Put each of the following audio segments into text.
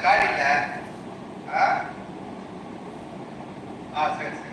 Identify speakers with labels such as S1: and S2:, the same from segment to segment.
S1: காடியில் சரி சரி.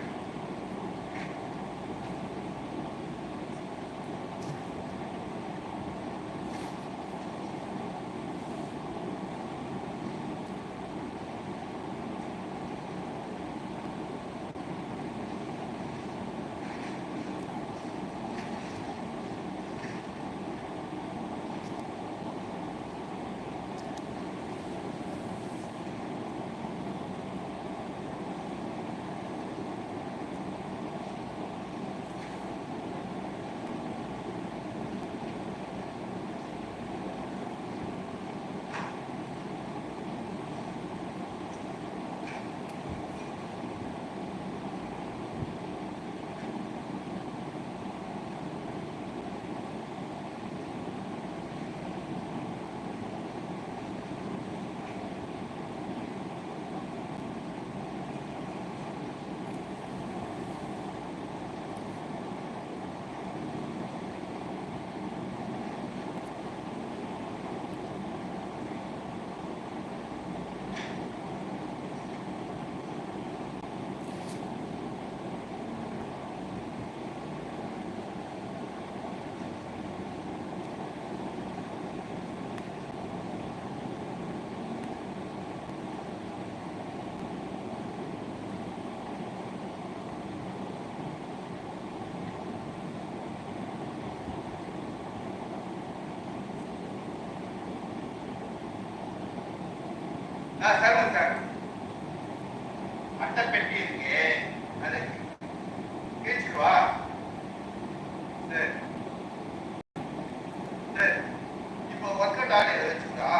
S1: சரிங்க சார். அட்டை பெட்டி இருக்கு, அது கேச்சுக்குவா. சரி சரி. இப்போ ஒர்க் அவுட் ஆடி வச்சுக்கா.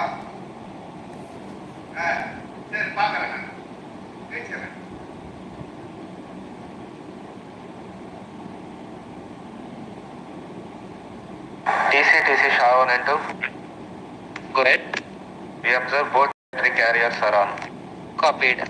S1: சரி பார்க்குறேன், நான் கேட்குறேன்.
S2: TC SHAR 1 and 2. Go ahead. We observe both battery carriers are on. Copied.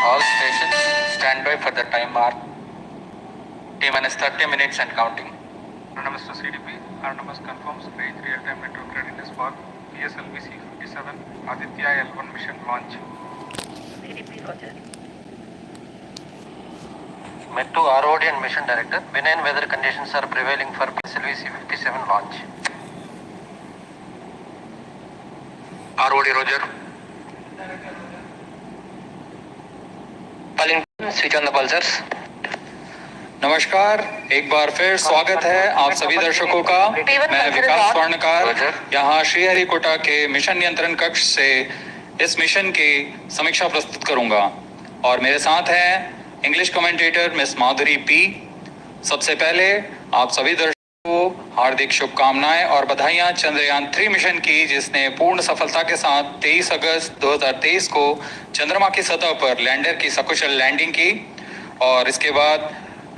S2: All stations stand by for the time mark. T-minus 30 minutes and counting.
S3: Autonomous to CDP. Autonomous confirms range real-time network readiness for PSLV-C57 Aditya L1 mission launch.
S4: CDP Roger.
S2: Met to ROD and Mission Director. Benign weather conditions are prevailing for PSLV-C57 launch. ROD Roger. Switch on the pulsars.
S5: नमस्कार, एक बार फिर स्वागत है आप सभी दर्शकों का। मैं विकास स्वर्णकार यहाँ श्रीहरिकोटा के मिशन नियंत्रण कक्ष से इस मिशन की समीक्षा प्रस्तुत करूंगा और मेरे साथ हैं इंग्लिश कमेंटेटर मिस माधुरी पी। सबसे पहले आप सभी दर्शकों को हार्दिक शुभकामनाएं और बधाइयां चंद्रयान 3 मिशन की, जिसने पूर्ण सफलता के साथ 23 अगस्त 2023 को चंद्रमा की सतह पर लैंडर की सकुशल लैंडिंग की और इसके बाद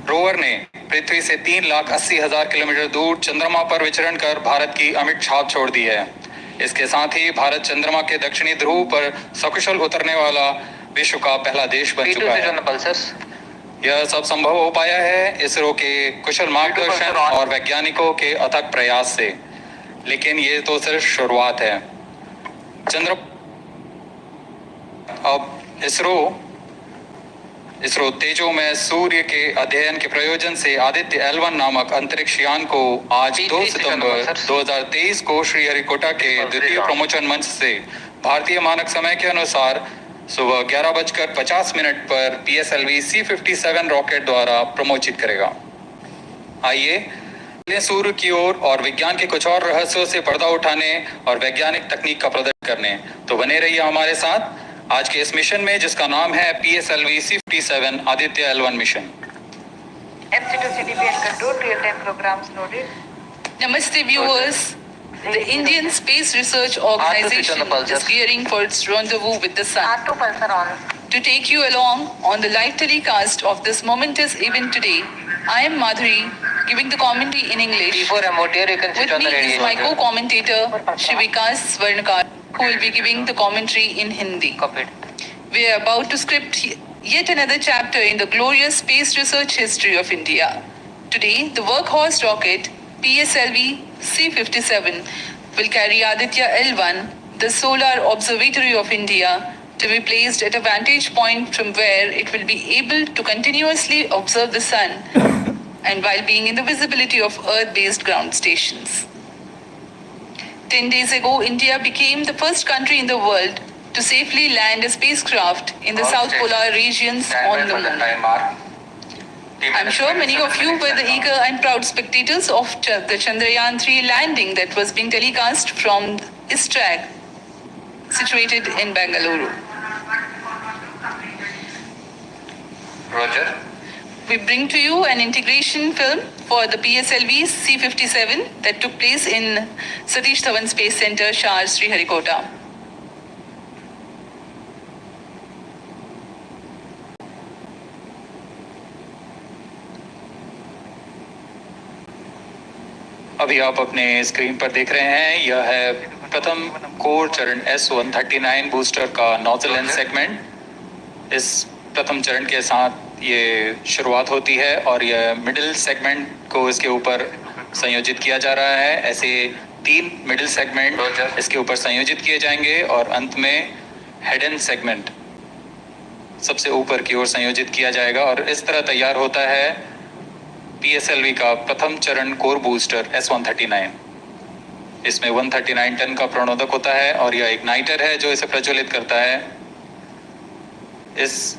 S5: रोवर ने पृथ्वी से 3,80,000 किलोमीटर दूर चंद्रमा पर विचरण कर भारत की अमिट छाप छोड़ दी है। इसके साथ ही भारत चंद्रमा के दक्षिणी ध्रुव पर सकुशल उतरने वाला विश्व का पहला देश बन चुका है। यह सब संभव हो पाया है इसरो के कुशल मार्गदर्शन और वैज्ञानिकों के अथक प्रयास से, लेकिन ये तो सिर्फ शुरुआत है। अब इसरो तेजो में सूर्य के अध्ययन के प्रयोजन से आदित्य L1 नामक अंतरिक्ष यान को आज 2 सितंबर 2023 को श्रीहरिकोटा के द्वितीय प्रमोचन मंच से भारतीय मानक समय के अनुसार सुबह 11:50 पर PSLV-C57 रॉकेट द्वारा प्रमोचित करेगा। आइए सूर्य की ओर और विज्ञान के कुछ और रहस्यों से पर्दा उठाने और वैज्ञानिक तकनीक का प्रदर्शन करने। तो बने रहिए हमारे साथ आज के इस मिशन में, जिसका नाम है PSLV-C57 Aditya L1 mission.
S4: MC2 CDP and control real-time programs loaded.
S6: Namaste viewers. The Indian Space Research Organization is gearing for its rendezvous with the Sun.
S4: R2 pulsar on.
S6: To take you along on the live telecast of this momentous event today, I am Madhuri, giving the commentary in English.
S2: Before remote here, you can switch
S6: With
S2: on the
S6: me is
S2: radio.
S6: my co-commentator, Shivikas Swarnakar, who will be giving the commentary in Hindi.
S2: Copied.
S6: We are about to script yet another chapter in the glorious space research history of India. Today, the workhorse rocket PSLV-C57 will carry Aditya L1, the solar observatory of India, to be placed at a vantage point from where it will be able to continuously observe the sun and while being in the visibility of Earth-based ground stations. 10 days ago, India became the first country in the world to safely land a spacecraft in the South Polar regions on the moon. I'm sure many of you were the eager and proud spectators of the Chandrayaan 3 landing that was being telecast from ISTRAG, situated in Bangalore.
S2: Roger.
S6: We bring to you an integration film for the PSLV C57 that took place in Satish Dhawan Space Center, SHAR, Sriharikota.
S5: अभी आप अपने screen पर देख रहे हैं, यह है प्रथम कोर चरण S139 बूस्टर का नोजल एंड सेगमेंट। इस प्रथम चरण के साथ ये शुरुआत होती है और यह मिडिल सेगमेंट को इसके ऊपर संयोजित किया जा रहा है। ऐसे 3 मिडिल सेगमेंट इसके ऊपर संयोजित किए जाएंगे और अंत में हेड एंड सेगमेंट सबसे ऊपर की ओर संयोजित किया जाएगा और इस तरह तैयार होता है PSLV का प्रथम चरण कोर बूस्टर S139। इसमें 139 टन का प्रणोदक होता है और यह इग्नाइटर है जो इसे प्रज्वलित करता है। इस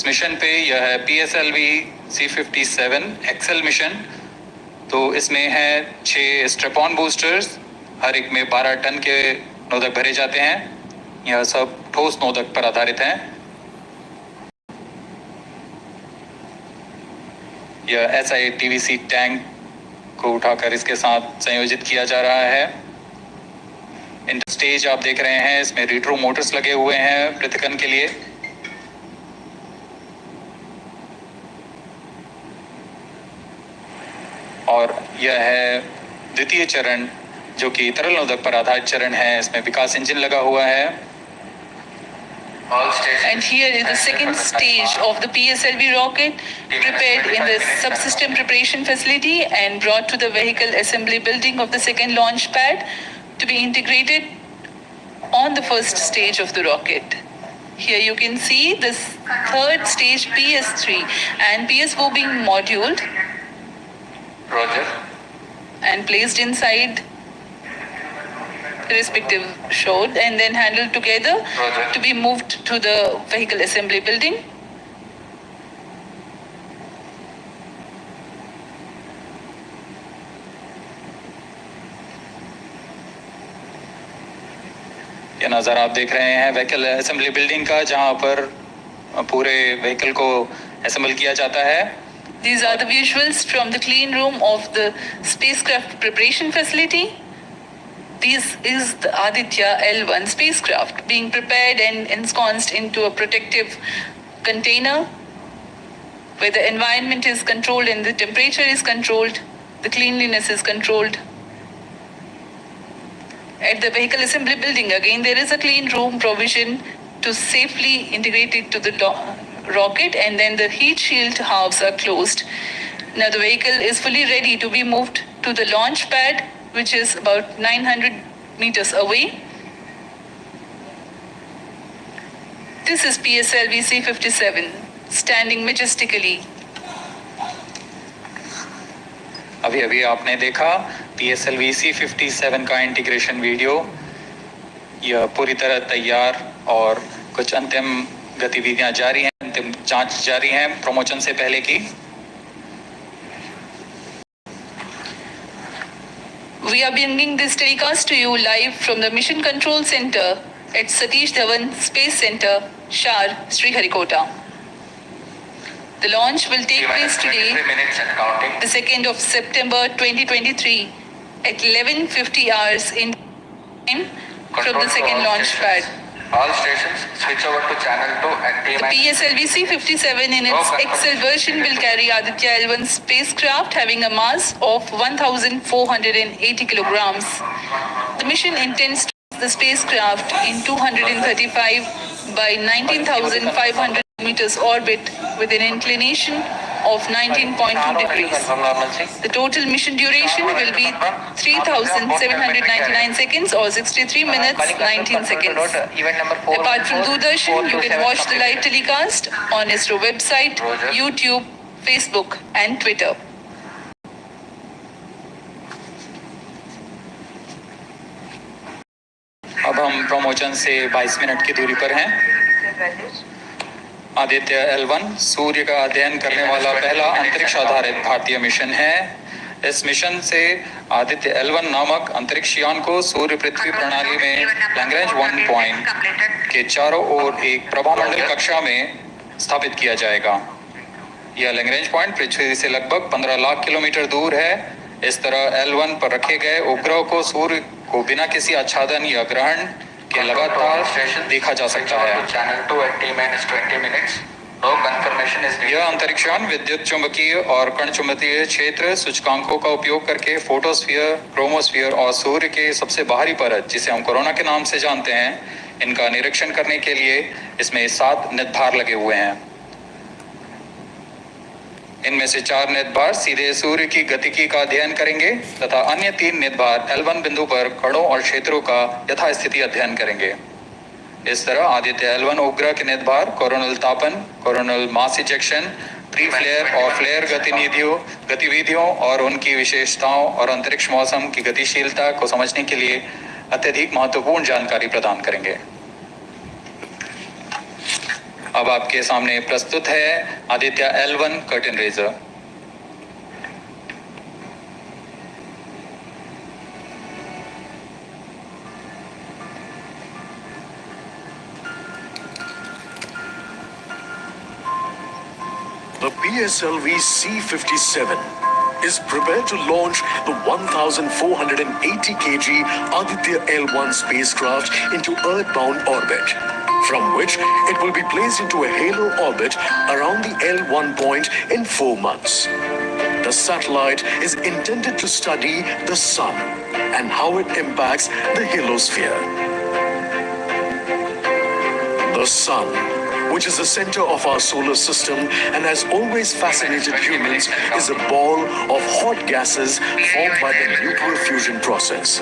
S5: मिशन पे यह है PSLV-C57 एक्सेल मिशन। तो इसमें है 6 स्ट्रेप-ऑन बूस्टर्स, हर एक में 12 टन के नोदक भरे जाते हैं। यह सब ठोस नोदक पर आधारित हैं। यह SITVC टैंक को उठाकर इसके साथ संयोजित किया जा रहा है। इन स्टेज आप देख रहे हैं, इसमें रिट्रो मोटर्स लगे हुए हैं पृथक्कन के लिए। और यह है द्वितीय चरण जो कि तरल नोदक पर आधारित चरण है। इसमें विकास इंजन लगा हुआ है।
S6: And here is the second stage of the PSLV rocket, prepared in the subsystem preparation facility and brought to the vehicle assembly building of the second launch pad to be integrated on the first stage of the rocket. Here you can see this third stage PS3 and PSO being moduled
S2: Roger.
S6: and placed inside the respective shroud and then handled together
S2: Roger.
S6: to be moved to the vehicle assembly building.
S5: यह नज़ारा आप देख रहे हैं vehicle assembly building का, जहां पर पूरे व्हीकल को असेंबल किया जाता है।
S6: These are the visuals from the clean room of the spacecraft preparation facility. This is the Aditya L1 spacecraft being prepared and ensconced into a protective container where the environment is controlled and the temperature is controlled, the cleanliness is controlled. At the vehicle assembly building, again, there is a clean room provision to safely integrate it to the rocket, and then the heat shield halves are closed. Now the vehicle is fully ready to be moved to the launch pad, which is about 900 meters away. This is PSLV-C57, standing majestically.
S5: अभी अभी आपने देखा PSLV-C57 का integration video. यह पूरी तरह तैयार और कुछ अंतिम गतिविधियां जारी हैं, अंतिम जांच जारी है प्रमोशन से पहले की।
S6: We are bringing this telecast to you live from the Mission Control Center at Satish Dhawan Space Center, SHAR, Sriharikota. The launch will take place today, the 2nd of September 2023 at 11:50 hours in time from the second launch pad.
S2: All stations switch over to channel 2 and
S6: The
S2: T-minus.
S6: PSLV-C57 in its XL version will carry Aditya L1 spacecraft having a mass of 1,480 kilograms. The mission intends to launch the spacecraft in 235 by 19,500 meters orbit with an inclination of 19.2 degrees. The total mission duration will be 3,799 seconds or 63 minutes 19 seconds. Apart from Doordarshan, you can watch the live telecast on ISRO website, YouTube, Facebook and Twitter.
S5: अब हम promotion से 22 minute की दूरी पर हैं। Aditya L1 सूर्य का अध्ययन करने वाला पहला अंतरिक्ष आधारित भारतीय मिशन है। इस मिशन से आदित्य L1 नामक अंतरिक्ष यान को सूर्य पृथ्वी प्रणाली में लैग्रेंज 1 पॉइंट के चारों ओर एक प्रभामंडल कक्षा में स्थापित किया जाएगा। यह लैग्रेंज पॉइंट पृथ्वी से लगभग 15 लाख किलोमीटर दूर है। इस तरह L1 पर रखे गए उपग्रह को सूर्य को बिना किसी आच्छादन या ग्रहण के लगातार देखा जा सकता है। यह अंतरिक्ष यान विद्युत चुंबकीय और कण चुंबकीय क्षेत्र सूचकांकों का उपयोग करके फोटोस्फीयर, क्रोमोस्फीयर और सूर्य के सबसे बाहरी परत, जिसे हम कोरोना के नाम से जानते हैं, इनका निरीक्षण करने के लिए इसमें 7 निदभार लगे हुए हैं। इनमें से 4 निदभार सीधे सूर्य की गतिकी का अध्ययन करेंगे तथा अन्य 3 निदभार L1 बिंदु पर कणों और क्षेत्रों का यथास्थिति अध्ययन करेंगे। इस तरह आदित्य L1 उपग्रह के निदभार कोरोनल तापन, coronal mass ejection, pre flare और फ्लेयर गतिविधियों और उनकी विशेषताओं और अंतरिक्ष मौसम की गतिशीलता को समझने के लिए अत्यधिक महत्वपूर्ण जानकारी प्रदान करेंगे। अब आपके सामने प्रस्तुत है Aditya L1 curtain raiser.
S7: The PSLV-C57 is prepared to launch the 1,480 kg Aditya L1 spacecraft into Earth-bound orbit, from which it will be placed into a halo orbit around the L1 point in 4 months. The satellite is intended to study the sun and how it impacts the halosphere. The sun, which is the center of our solar system and has always fascinated humans, is a ball of hot gases formed by the nuclear fusion process.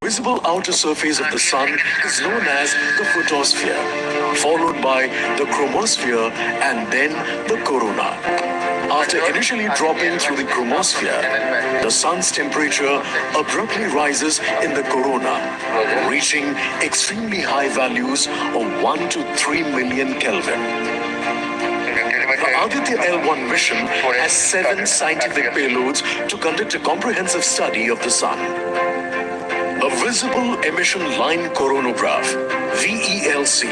S7: The visible outer surface of the sun is known as the photosphere, followed by the chromosphere and then the corona. After initially dropping through the chromosphere, the sun's temperature abruptly rises in the corona, reaching extremely high values of 1 to 3 million Kelvin. The Aditya L1 mission has 7 scientific payloads to conduct a comprehensive study of the sun. A visible emission line coronagraph, VELC,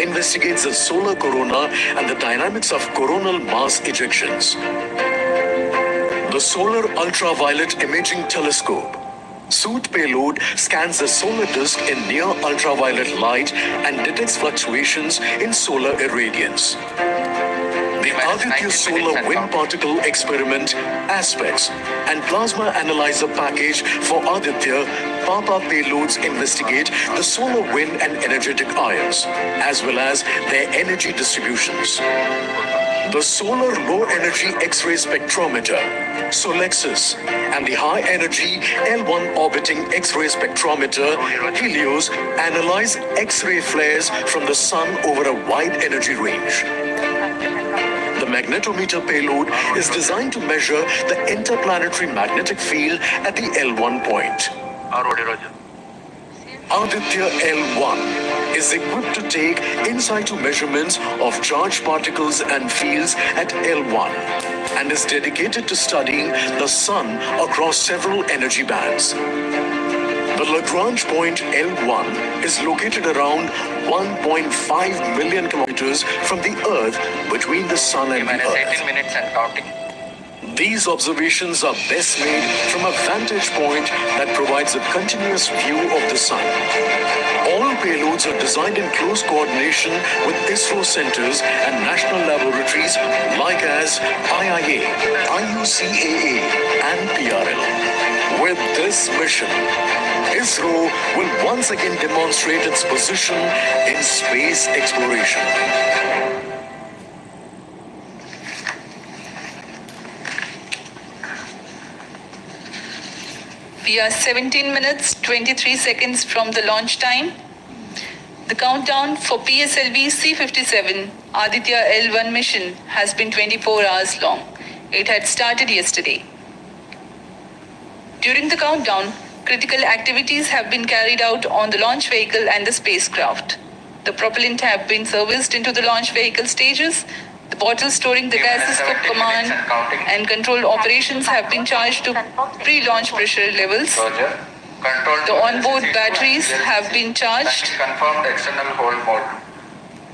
S7: investigates the solar corona and the dynamics of coronal mass ejections. The Solar Ultraviolet Imaging Telescope, SOOT payload, scans the solar disk in near ultraviolet light and detects fluctuations in solar irradiance. The Aditya Solar Wind Particle Experiment Aspects and Plasma Analyzer Package for Aditya Papa payloads investigate the solar wind and energetic ions, as well as their energy distributions. The Solar Low Energy X-ray Spectrometer, SOLEXIS, and the High Energy L1 Orbiting X-ray Spectrometer, HELIOS, analyze X-ray flares from the Sun over a wide energy range. The magnetometer payload is designed to measure the interplanetary magnetic field at the L1 point. Aditya L1 is equipped to take in situ measurements of charged particles and fields at L1 and is dedicated to studying the Sun across several energy bands. The Lagrange point L1 is located around 1.5 million kilometers from the Earth between the Sun and the
S2: Minus
S7: Earth.
S2: 18 minutes and counting.
S7: These observations are best made from a vantage point that provides a continuous view of the Sun. All payloads are designed in close coordination with ISRO centers and national laboratories like as IIA, IUCAA, and PRL. With this mission, ISRO will once again demonstrate its position in space exploration.
S6: We are 17 minutes 23 seconds from the launch time. The countdown for PSLV-C57 Aditya L1 mission has been 24 hours long. It had started yesterday. During the countdown, critical activities have been carried out on the launch vehicle and the spacecraft. The propellant have been serviced into the launch vehicle stages. The bottles storing the gases for command and control operations have been charged to pre-launch pressure levels.
S2: Roger. Control
S6: The onboard batteries have been charged.
S2: Confirmed external hold mode.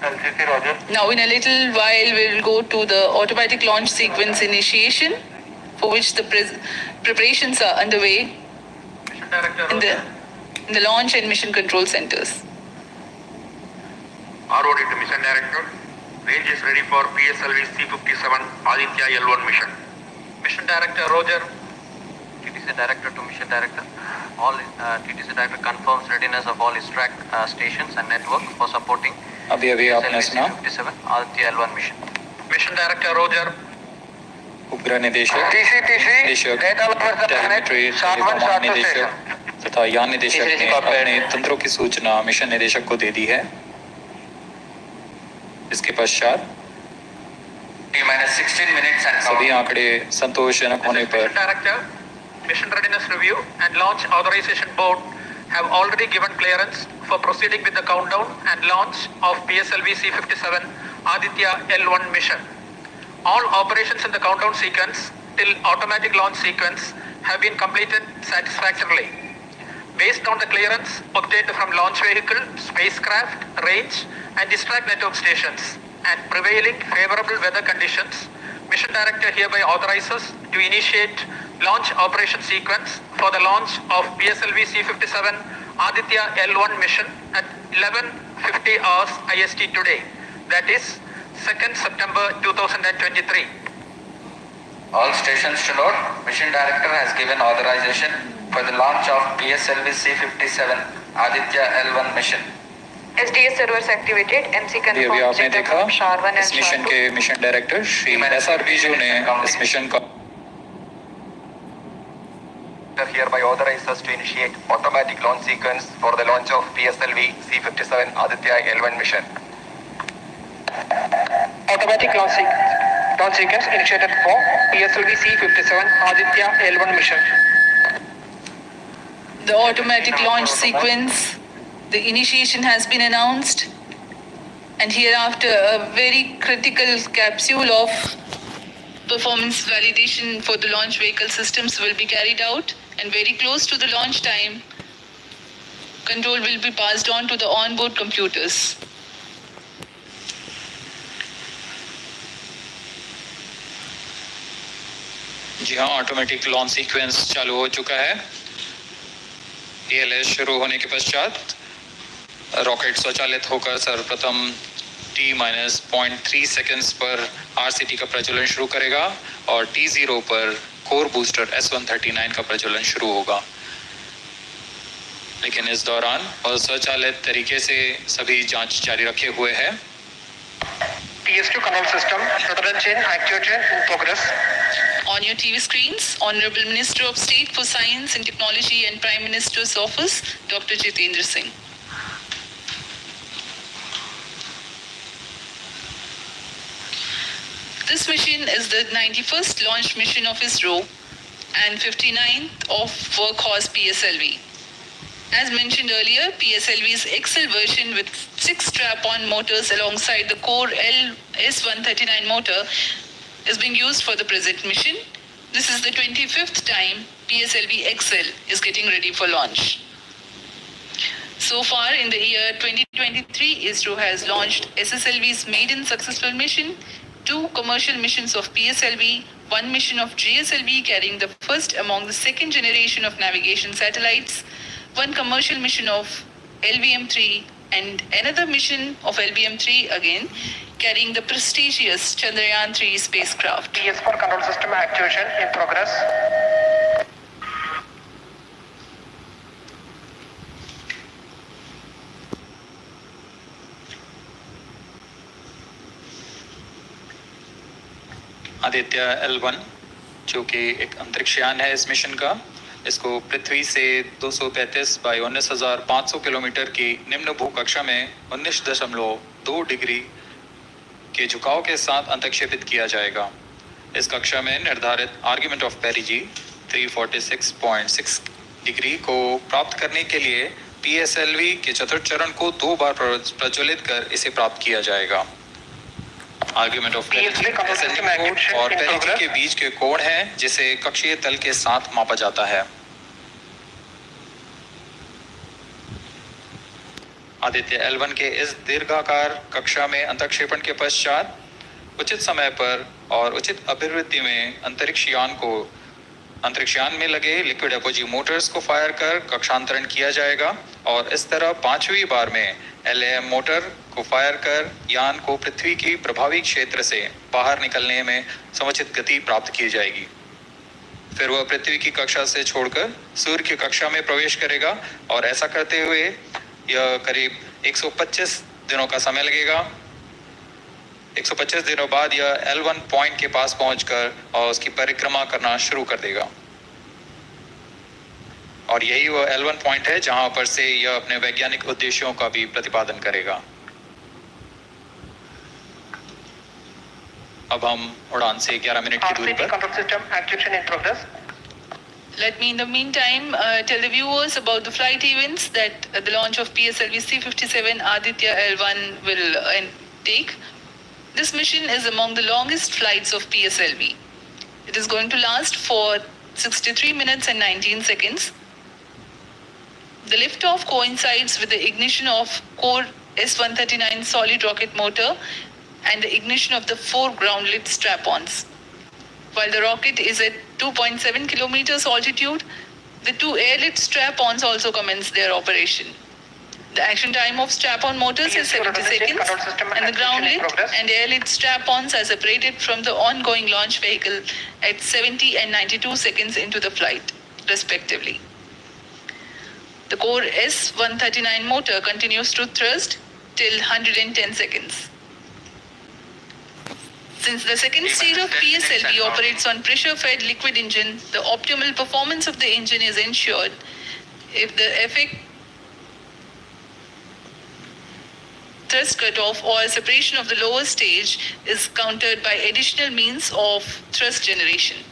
S2: LCC, Roger.
S6: Now in a little while we will go to the automatic launch sequence initiation, for which the preparations are underway
S3: Mission Director,
S6: in the launch and mission control centers.
S2: ROD to Mission Director. Range is ready for PSLV-C57 Aditya L1 mission.
S3: Mission Director Roger.
S8: TTC Director to Mission Director. All TTC Director confirms readiness of all his track stations and network for supporting
S5: अभी आपने सुना
S8: SLV-C57 Aditya L1 mission.
S3: Mission Director Roger.
S5: उपग्रह निदेशक
S2: TCTC.
S5: निदेशक
S2: Data lover the planet.
S5: Telemetry
S2: SHAR 1, SHAR 2
S5: निदेशक
S2: station.
S5: तथा यान निदेशक ने अपने तंत्रों की सूचना मिशन निदेशक को दे दी है। इसके पश्चात
S2: T-16 minutes and
S5: सभी
S2: counting.
S5: आंकड़े संतोषजनक होने पर
S3: Mission Director, Mission Readiness Review and Launch Authorization Board have already given clearance for proceeding with the countdown and launch of PSLV-C57 Aditya L1 mission. All operations in the countdown sequence till automatic launch sequence have been completed satisfactorily. Based on the clearance obtained from launch vehicle, spacecraft, range and distract network stations and prevailing favorable weather conditions, Mission Director hereby authorizes to initiate launch operation sequence for the launch of PSLV-C57 Aditya L1 mission at 11:50 hours IST today, that is 2nd September 2023.
S2: All stations to note, Mission Director has given authorization for the launch of PSLV-C57 Aditya L1 mission.
S4: SDS servers activated. MC
S5: अभी
S4: confirmed
S5: आपने
S4: data
S5: देखा
S4: from SHAR 1
S5: इस
S4: and
S5: mission
S4: SHAR 2.
S5: के mission director Shri SR Biju ने इस mission का
S8: Hereby authorizes to initiate automatic launch sequence for the launch of PSLV-C57 Aditya L1 mission.
S3: Automatic launch sequence initiated for PSLV-C57 Aditya L1 mission.
S6: The automatic launch sequence, the initiation has been announced, and hereafter a very critical capsule of performance validation for the launch vehicle systems will be carried out, and very close to the launch time, Control will be passed on to the onboard computers.
S5: जी हाँ, automatic launch sequence चालू हो चुका है। ALS शुरू होने के पश्चात rocket स्वचालित होकर सर्वप्रथम T-0.3 सेकंड्स पर RCT का प्रज्वलन शुरू करेगा और T0 पर कोर बूस्टर S139 का प्रज्वलन शुरू होगा। लेकिन इस दौरान और स्वचालित तरीके से सभी जांच जारी रखे हुए है।
S3: PS2 control system, throttle chain, actuation in progress.
S6: On your TV screens, Honorable Minister of State for Science and Technology and Prime Minister's Office, Dr. Jitendra Singh. This mission is the 91st launch mission of ISRO and 59th of Workhorse PSLV. As mentioned earlier, PSLV's XL version with 6 strap-on motors alongside the core S139 motor is being used for the present mission. This is the 25th time PSLV XL is getting ready for launch. So far in the year 2023, ISRO has launched SSLV's maiden successful mission, 2 commercial missions of PSLV, 1 mission of GSLV carrying the first among the second generation of navigation satellites, 1 commercial mission of LVM-3 and another mission of LVM-3 again carrying the prestigious Chandrayaan-3 spacecraft.
S3: PS4 control system actuation in progress.
S5: Aditya L1 जो कि एक अंतरिक्षयान है इस mission का, इसको पृथ्वी से 235 by 19,500 kilometre की निम्न भूकक्षा में 19.2 डिग्री के झुकाव के साथ अंतक्षेपित किया जाएगा। इस कक्षा में निर्धारित आर्ग्यूमेंट ऑफ पेरिजी 346.6 डिग्री को प्राप्त करने के लिए PSLV के चतुर्थ चरण को 2 बार प्रज्वलित कर इसे प्राप्त किया जाएगा। आर्ग्यूमेंट ऑफ पेरिजी कोण और पेरिजी के बीच के कोण है जिसे कक्षीय तल के साथ मापा जाता है। आदित्य L1 के इस दीर्घाकार कक्षा में अंतक्षेपण के पश्चात उचित समय पर और उचित अभिवृद्धि में अंतरिक्षयान में लगे लिक्विड एपोजी मोटर्स को फायर कर कक्षांतरण किया जाएगा और इस तरह 5वीं बार में LAM मोटर को फायर कर यान को पृथ्वी की प्रभावी क्षेत्र से बाहर निकलने में समुचित गति प्राप्त की जाएगी। फिर वह पृथ्वी की कक्षा से छोड़कर सूर्य की कक्षा में प्रवेश करेगा और ऐसा करते हुए यह करीब 125 दिनों का समय लगेगा। 125 दिनों बाद यह L1 पॉइंट के पास पहुंचकर और उसकी परिक्रमा करना शुरू कर देगा और यही वह L1 पॉइंट है जहां पर से यह अपने वैज्ञानिक उद्देश्यों का भी प्रतिपादन करेगा। अब हम उड़ान से 11 मिनट की दूरी पर।
S6: Let me in the meantime tell the viewers about the flight events that the launch of PSLV-C57 Aditya L1 will take. This mission is among the longest flights of PSLV. It is going to last for 63 minutes and 19 seconds. The liftoff coincides with the ignition of core S139 solid rocket motor and the ignition of the 4 ground-lit strap-ons. While the rocket is at 2.7 kilometers altitude, the 2 air-lit strap-ons also commence their operation. The action time of strap-on motors is 70 seconds and the ground-lit and air-lit strap-ons are separated from the ongoing launch vehicle at 70 and 92 seconds into the flight, respectively. The core S139 motor continues to thrust till 110 seconds. Since the second stage of PSLV operates on pressure-fed liquid engine, the optimal performance of the engine is ensured if the effect thrust cutoff or separation of the lower stage is countered by additional means of thrust generation.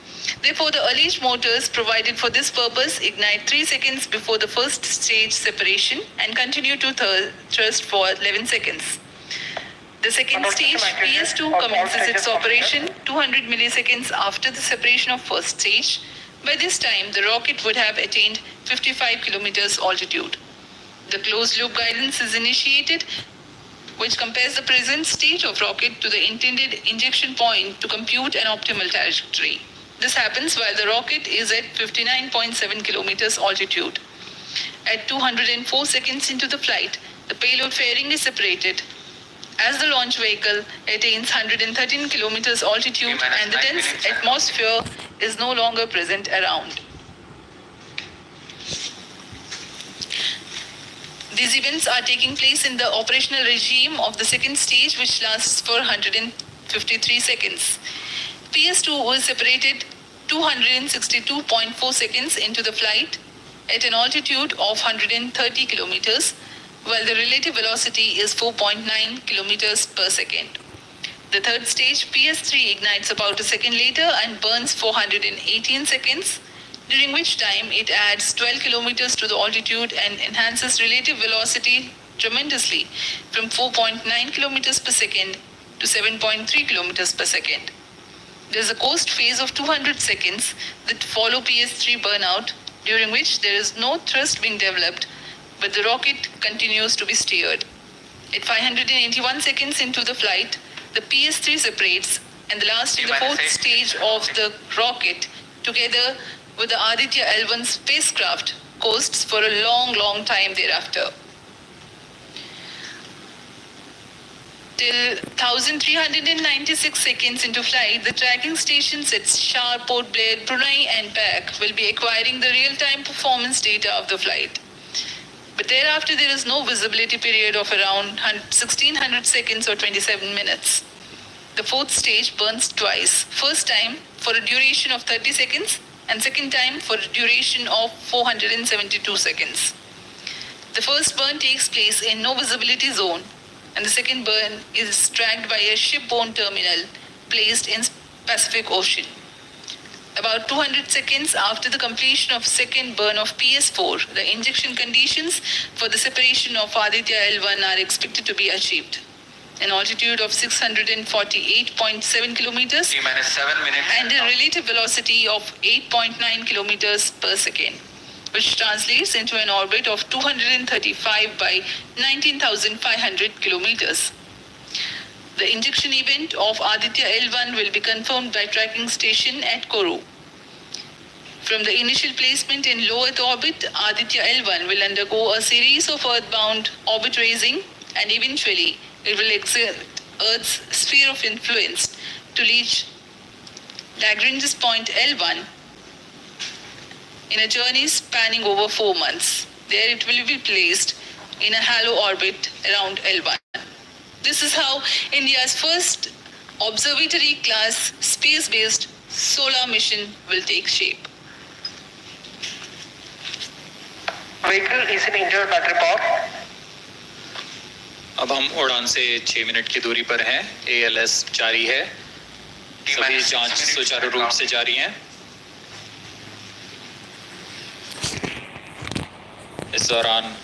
S6: Therefore, the alleged motors provided for this purpose ignite 3 seconds before the first stage separation and continue to thrust for 11 seconds. The second stage, PS2, commences its operation 200 milliseconds after the separation of first stage. By this time, the rocket would have attained 55 kilometers altitude. The closed loop guidance is initiated, which compares the present state of rocket to the intended injection point to compute an optimal trajectory. This happens while the rocket is at 59.7 kilometers altitude. At 204 seconds into the flight, the payload fairing is separated as the launch vehicle attains 113 kilometers altitude and the dense atmosphere is no longer present around. These events are taking place in the operational regime of the second stage, which lasts for 153 seconds. PS2 was separated 262.4 seconds into the flight at an altitude of 130 kilometers, while the relative velocity is 4.9 kilometers per second. The third stage, PS3, ignites about a second later and burns for 118 seconds, during which time it adds 12 kilometers to the altitude and enhances relative velocity tremendously from 4.9 kilometers per second to 7.3 kilometers per second. There is a coast phase of 200 seconds that follow PS3 burnout, during which there is no thrust being developed, but the rocket continues to be steered. At 581 seconds into the flight, the PS3 separates, and the last and the fourth stage of the rocket, together with the Aditya L1 spacecraft, coasts for a long time thereafter. Till 1396 seconds into flight, the tracking stations at SHAR, Port Blair, Brunei and back will be acquiring the real-time performance data of the flight. But thereafter, there is no visibility period of around 1600 seconds or 27 minutes. The fourth stage burns twice. First time for a duration of 30 seconds and second time for a duration of 472 seconds. The first burn takes place in no visibility zone, and the second burn is tracked by a shipborne terminal placed in Pacific Ocean. About 200 seconds after the completion of second burn of PS4, the injection conditions for the separation of Aditya L1 are expected to be achieved. An altitude of 648.7 kilometers
S2: T-minus 7 minutes
S6: and a relative velocity of 8.9 kilometers per second, which translates into an orbit of 235 by 19,500 kilometers. The injection event of Aditya L1 will be confirmed by tracking station at Kourou. From the initial placement in low Earth orbit, Aditya L1 will undergo a series of earthbound orbit raising, and eventually it will exit Earth's sphere of influence to reach Lagrange's point L1 in a journey spanning over 4 months. There it will be placed in a halo orbit around L1. This is how India's first observatory-class space-based solar mission will take shape.
S3: Vehicle is in injured battery power.
S5: अब हम उड़ान से 6 minute की दूरी पर हैं। ALS जारी है, सभी जांच सुचारू रूप से जारी हैं। इस दौरान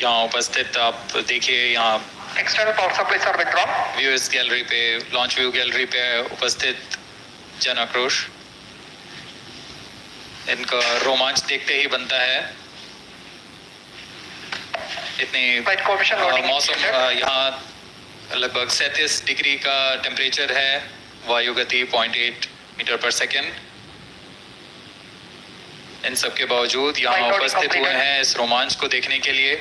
S5: यहाँ उपस्थित आप देखिए, यहाँ
S3: External power supplies are withdrawn.
S5: Viewers gallery पे, लॉन्च व्यू गैलरी पे उपस्थित जन आक्रोश, इनका रोमांच देखते ही बनता है। इतनी मौसम, यहाँ लगभग 37 डिग्री का टेम्परेचर है, वायु गति 0.8 मीटर पर सेकेंड। इन सब के बावजूद यहाँ उपस्थित हुए हैं इस रोमांच को देखने के लिए।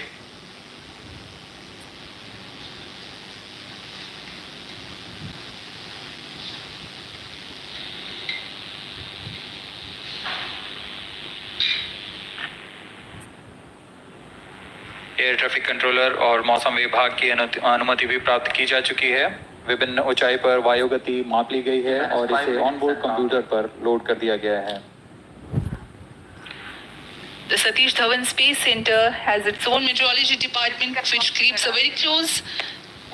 S5: एयर ट्रैफिक कंट्रोलर और मौसम विभाग की अनुमति भी प्राप्त की जा चुकी है। विभिन्न ऊंचाई पर वायु गति माप ली गई है और इसे ऑनबोर्ड कंप्यूटर पर लोड कर दिया गया है।
S6: The Satish Dhawan Space Center has its own meteorology department which keeps a very close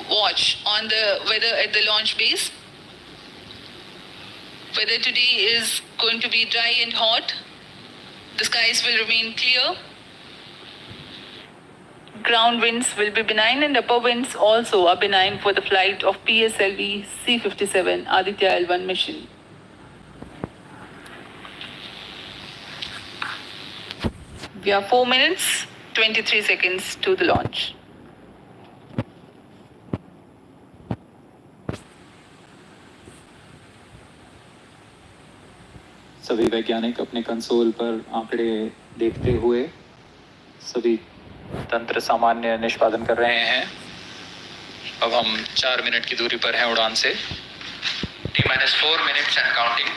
S6: watch on the weather at the launch base. Weather today is going to be dry and hot. The skies will remain clear. Ground winds will be benign and upper winds also are benign for the flight of PSLV-C57 Aditya L1 mission. We are 4 minutes 23 seconds to the launch.
S5: सभी वैज्ञानिक अपने console पर आंकड़े देखते हुए सभी तंत्र सामान्य निष्पादन कर रहे हैं। अब हम 4 मिनट की दूरी पर हैं उड़ान से।
S2: T-4 minutes and counting.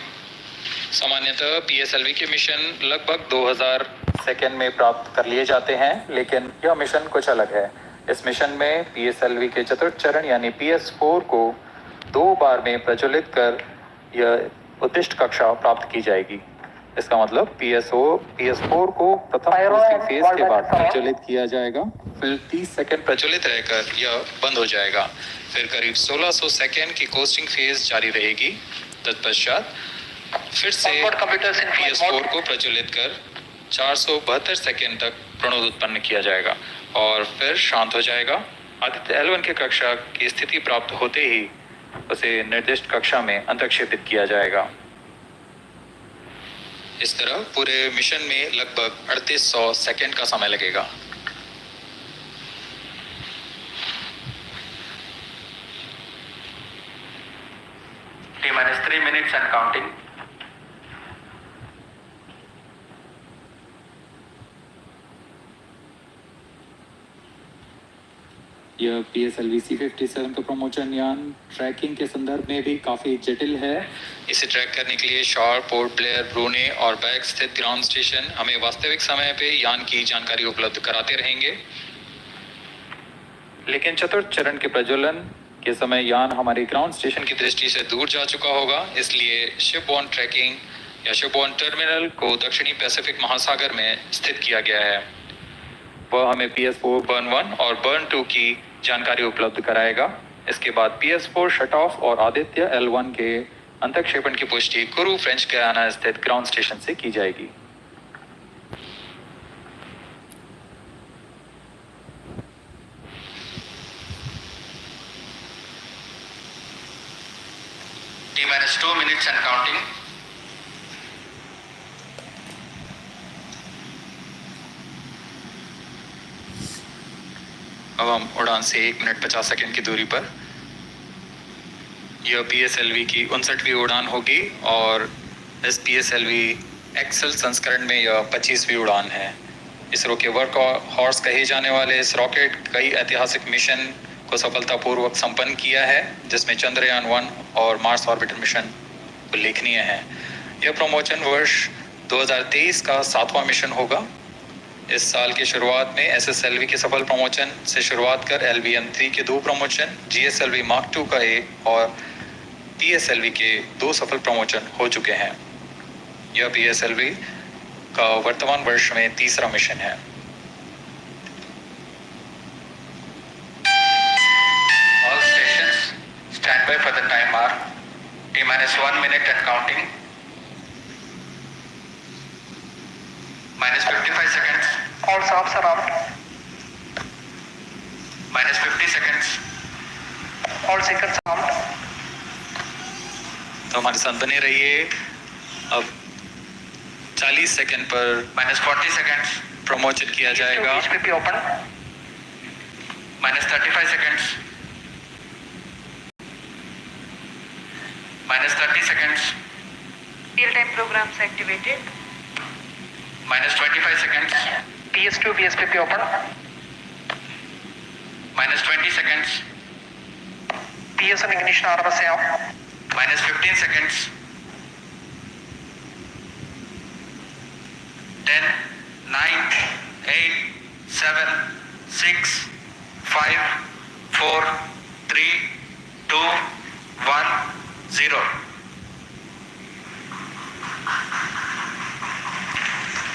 S5: सामान्यतः PSLV के मिशन लगभग 2000 सेकेंड में प्राप्त कर लिए जाते हैं, लेकिन यह मिशन कुछ अलग है। इस मिशन में PSLV के चतुर्थ चरण यानी PS4 को 2 बार में प्रज्वलित कर यह उद्दिष्ट कक्षा प्राप्त की जाएगी। इसका मतलब PS4 को प्रथम क्रूजिंग फेज के बाद प्रज्वलित किया जाएगा, फिर 30 सेकेंड प्रज्वलित रहकर यह बंद हो जाएगा, फिर करीब 1600 सेकेंड की कोस्टिंग फेज जारी रहेगी। तत्पश्चात फिर से PS4 को प्रज्वलित कर 472 सेकेंड तक प्रणोद उत्पन्न किया जाएगा और फिर शांत हो जाएगा। आदित्य L1 की कक्षा की स्थिति प्राप्त होते ही उसे निर्दिष्ट कक्षा में अंतक्षेपित किया जाएगा। इस तरह पूरे मिशन में लगभग 3800 सेकेंड का समय लगेगा।
S2: T-3 minutes and counting.
S5: यह PSLV-C57 का प्रमोशन यान ट्रैकिंग के संदर्भ में भी काफी जटिल है। इसे ट्रैक करने के लिए शॉर, पोर्ट ब्लेयर, ब्रूने और बैग स्थित ग्राउंड स्टेशन हमें वास्तविक समय पे यान की जानकारी उपलब्ध कराते रहेंगे। लेकिन चतुर्थ चरण के प्रज्वलन के समय यान हमारे ग्राउंड स्टेशन की दृष्टि से दूर जा चुका होगा, इसलिए शिपबोर्न ट्रैकिंग या शिपबोर्न टर्मिनल को दक्षिणी पैसिफिक महासागर में स्थित किया गया है। वह हमें PS4 बर्न 1 और बर्न 2 की जानकारी उपलब्ध कराएगा। इसके बाद PS4 शट ऑफ और आदित्य L1 के अंतक्षेपण की पुष्टि कुरु फ्रेंच गयाना स्थित ग्राउंड स्टेशन से की जाएगी।
S2: T-2 minutes and counting.
S5: अब हम उड़ान से 1 मिनट 50 सेकेंड की दूरी पर। यह PSLV की 59वीं उड़ान होगी और इस PSLV एक्सेल संस्करण में यह 25वीं उड़ान है। इसरो के वर्क हॉर्स कहे जाने वाले इस रॉकेट कई ऐतिहासिक मिशन को सफलतापूर्वक संपन्न किया है, जिसमें चंद्रयान 1 और मार्स ऑर्बिटर मिशन उल्लेखनीय है। यह प्रमोशन वर्ष 2023 का 7वां मिशन होगा। इस साल की शुरुआत में SSLV के सफल प्रमोशन से शुरुआत कर LVM-3 के 2 प्रमोशन, GSLV Mark II का 1 और PSLV के 2 सफल प्रमोशन हो चुके हैं। यह PSLV का वर्तमान वर्ष में 3रा मिशन है।
S2: All stations stand by for the timer. T-1 minute and counting. -55 seconds.
S3: All stops are out.
S2: -50 seconds.
S3: All seconds are out.
S5: तो हमारे साथ बने रहिए। अब 40 सेकेंड पर
S2: -40 seconds.
S5: प्रमोशन किया जाएगा।
S3: HPP open.
S2: -35 seconds. -30 seconds.
S4: Real-time programs activated.
S2: -25 seconds.
S3: PS2 PSPP open.
S2: -20 seconds.
S3: PS1 ignition RMS off.
S2: -15 seconds. 10, 9, 8, 7, 6, 5, 4, 3, 2, 1, 0.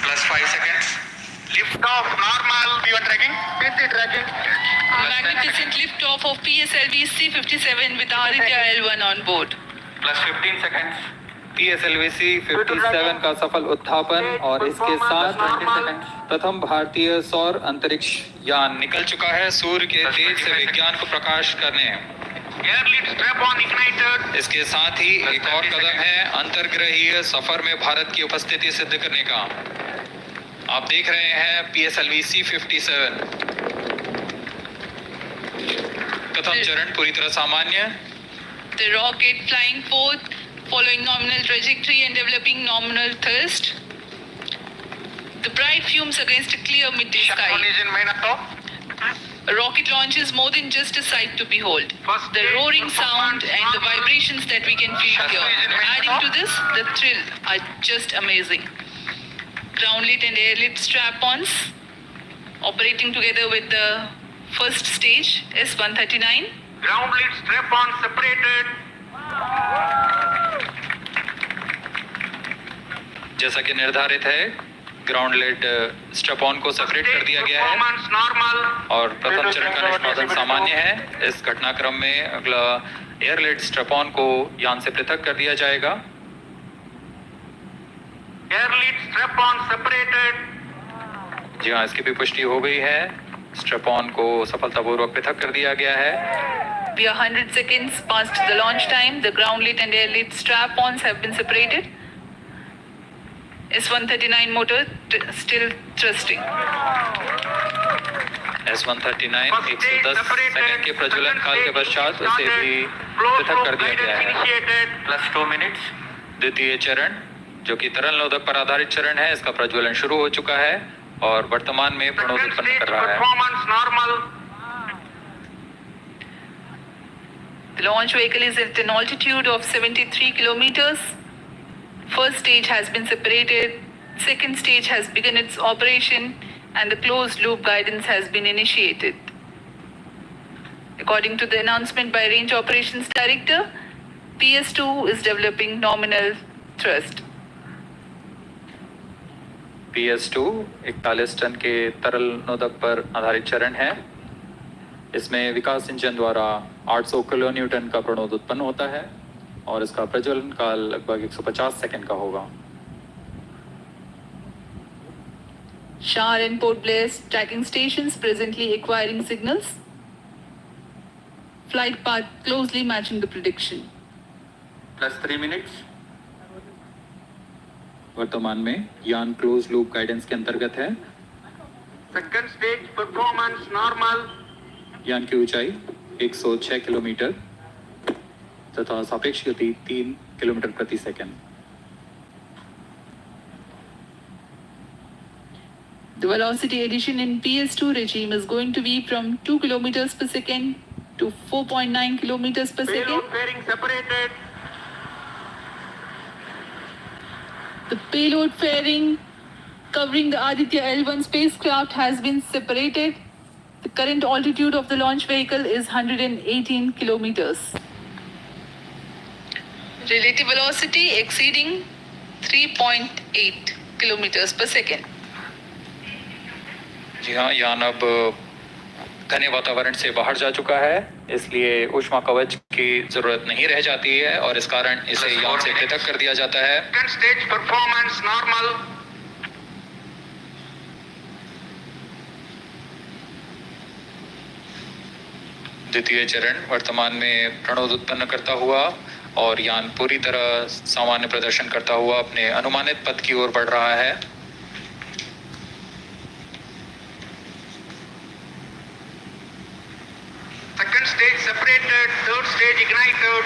S2: +5 seconds. Lift off normal. We are tracking. With the tracking.
S6: Magnificent liftoff of PSLV-C57 with Aditya L1 on board.
S2: +15 seconds.
S5: PSLV-C57 का सफल उत्थापन और इसके साथ प्रथम भारतीय सौर अंतरिक्ष यान निकल चुका है सूर्य के तेज से विज्ञान को प्रकाश करने।
S2: Air lead strap on ignited.
S5: इसके साथ ही एक और कदम है अंतर्ग्रहीय सफर में भारत की उपस्थिति सिद्ध करने का। आप देख रहे हैं PSLV-C57 प्रथम चरण पूरी तरह सामान्य।
S6: The rocket flying forth, following nominal trajectory and developing nominal thrust. The bright fumes against a clear midday sky. A rocket launch is more than just a sight to behold. The roaring sound and the vibrations that we can feel here, adding to this, the thrill are just amazing. Ground-lit and air-lit strap-ons operating together with the first stage, S139.
S1: Ground-lit strap-on separated.
S5: जैसा कि निर्धारित है, ground lead strap on को separate कर दिया गया है और प्रथम चरण का निष्पादन सामान्य है। इस घटनाक्रम में अगला एयर लेड स्ट्रैप ऑन को यान से पृथक कर दिया जाएगा।
S1: Air-lit strap-on separated.
S5: जी हाँ, इसकी भी पुष्टि हो गई है। स्ट्रैप ऑन को सफलतापूर्वक पृथक कर दिया गया है।
S6: We are 100 seconds past the launch time. The ground-lit and air-lit strap-ons have been separated. S139 motor still thrusting.
S5: S139 110 second के प्रज्वलन काल के पश्चात उसे भी पृथक कर दिया गया है।
S1: +2 minutes.
S5: द्वितीय चरण जो कि तरल नोदक पर आधारित चरण है, इसका प्रज्वलन शुरू हो चुका है और वर्तमान में प्रणोद उत्पन्न कर रहा है।
S1: Performance normal.
S6: The launch vehicle is at an altitude of 73 kilometers. First stage has been separated, second stage has begun its operation, and the closed loop guidance has been initiated. According to the announcement by Range Operations Director, PS2 is developing nominal thrust.
S5: PS2 41 ton के तरल नोदक पर आधारित चरण है। इसमें विकास engine द्वारा 800 kilo Newton का प्रणोद उत्पन्न होता है और इसका प्रज्वलन काल लगभग 150 सेकंड का होगा।
S6: SHAR and Port Blair tracking stations presently acquiring signals. Flight path closely matching the prediction.
S1: +3 minutes.
S5: वर्तमान में यान क्लोज लूप गाइडेंस के अंतर्गत है।
S1: Second stage performance normal.
S5: यान की ऊंचाई 106 किलोमीटर तथा सापेक्ष गति 3 किलोमीटर प्रति second.
S6: The velocity addition in PS2 regime is going to be from 2 kilometers per second to 4.9 kilometers per second.
S1: Payload fairing separated.
S6: The payload fairing covering the Aditya L1 spacecraft has been separated. The current altitude of the launch vehicle is 118 kilometers. Relative velocity exceeding 3.8 kilometers per second.
S5: जी हाँ, यान अब घने वातावरण से बाहर जा चुका है, इसलिए ऊष्मा कवच की जरूरत नहीं रह जाती है और इस कारण इसे यान से पृथक कर दिया जाता है।
S1: Second stage performance normal.
S5: द्वितीय चरण वर्तमान में प्रणोद उत्पन्न करता हुआ और यान पूरी तरह सामान्य प्रदर्शन करता हुआ अपने अनुमानित पथ की ओर बढ़ रहा है।
S1: Second stage separated. Third stage ignited.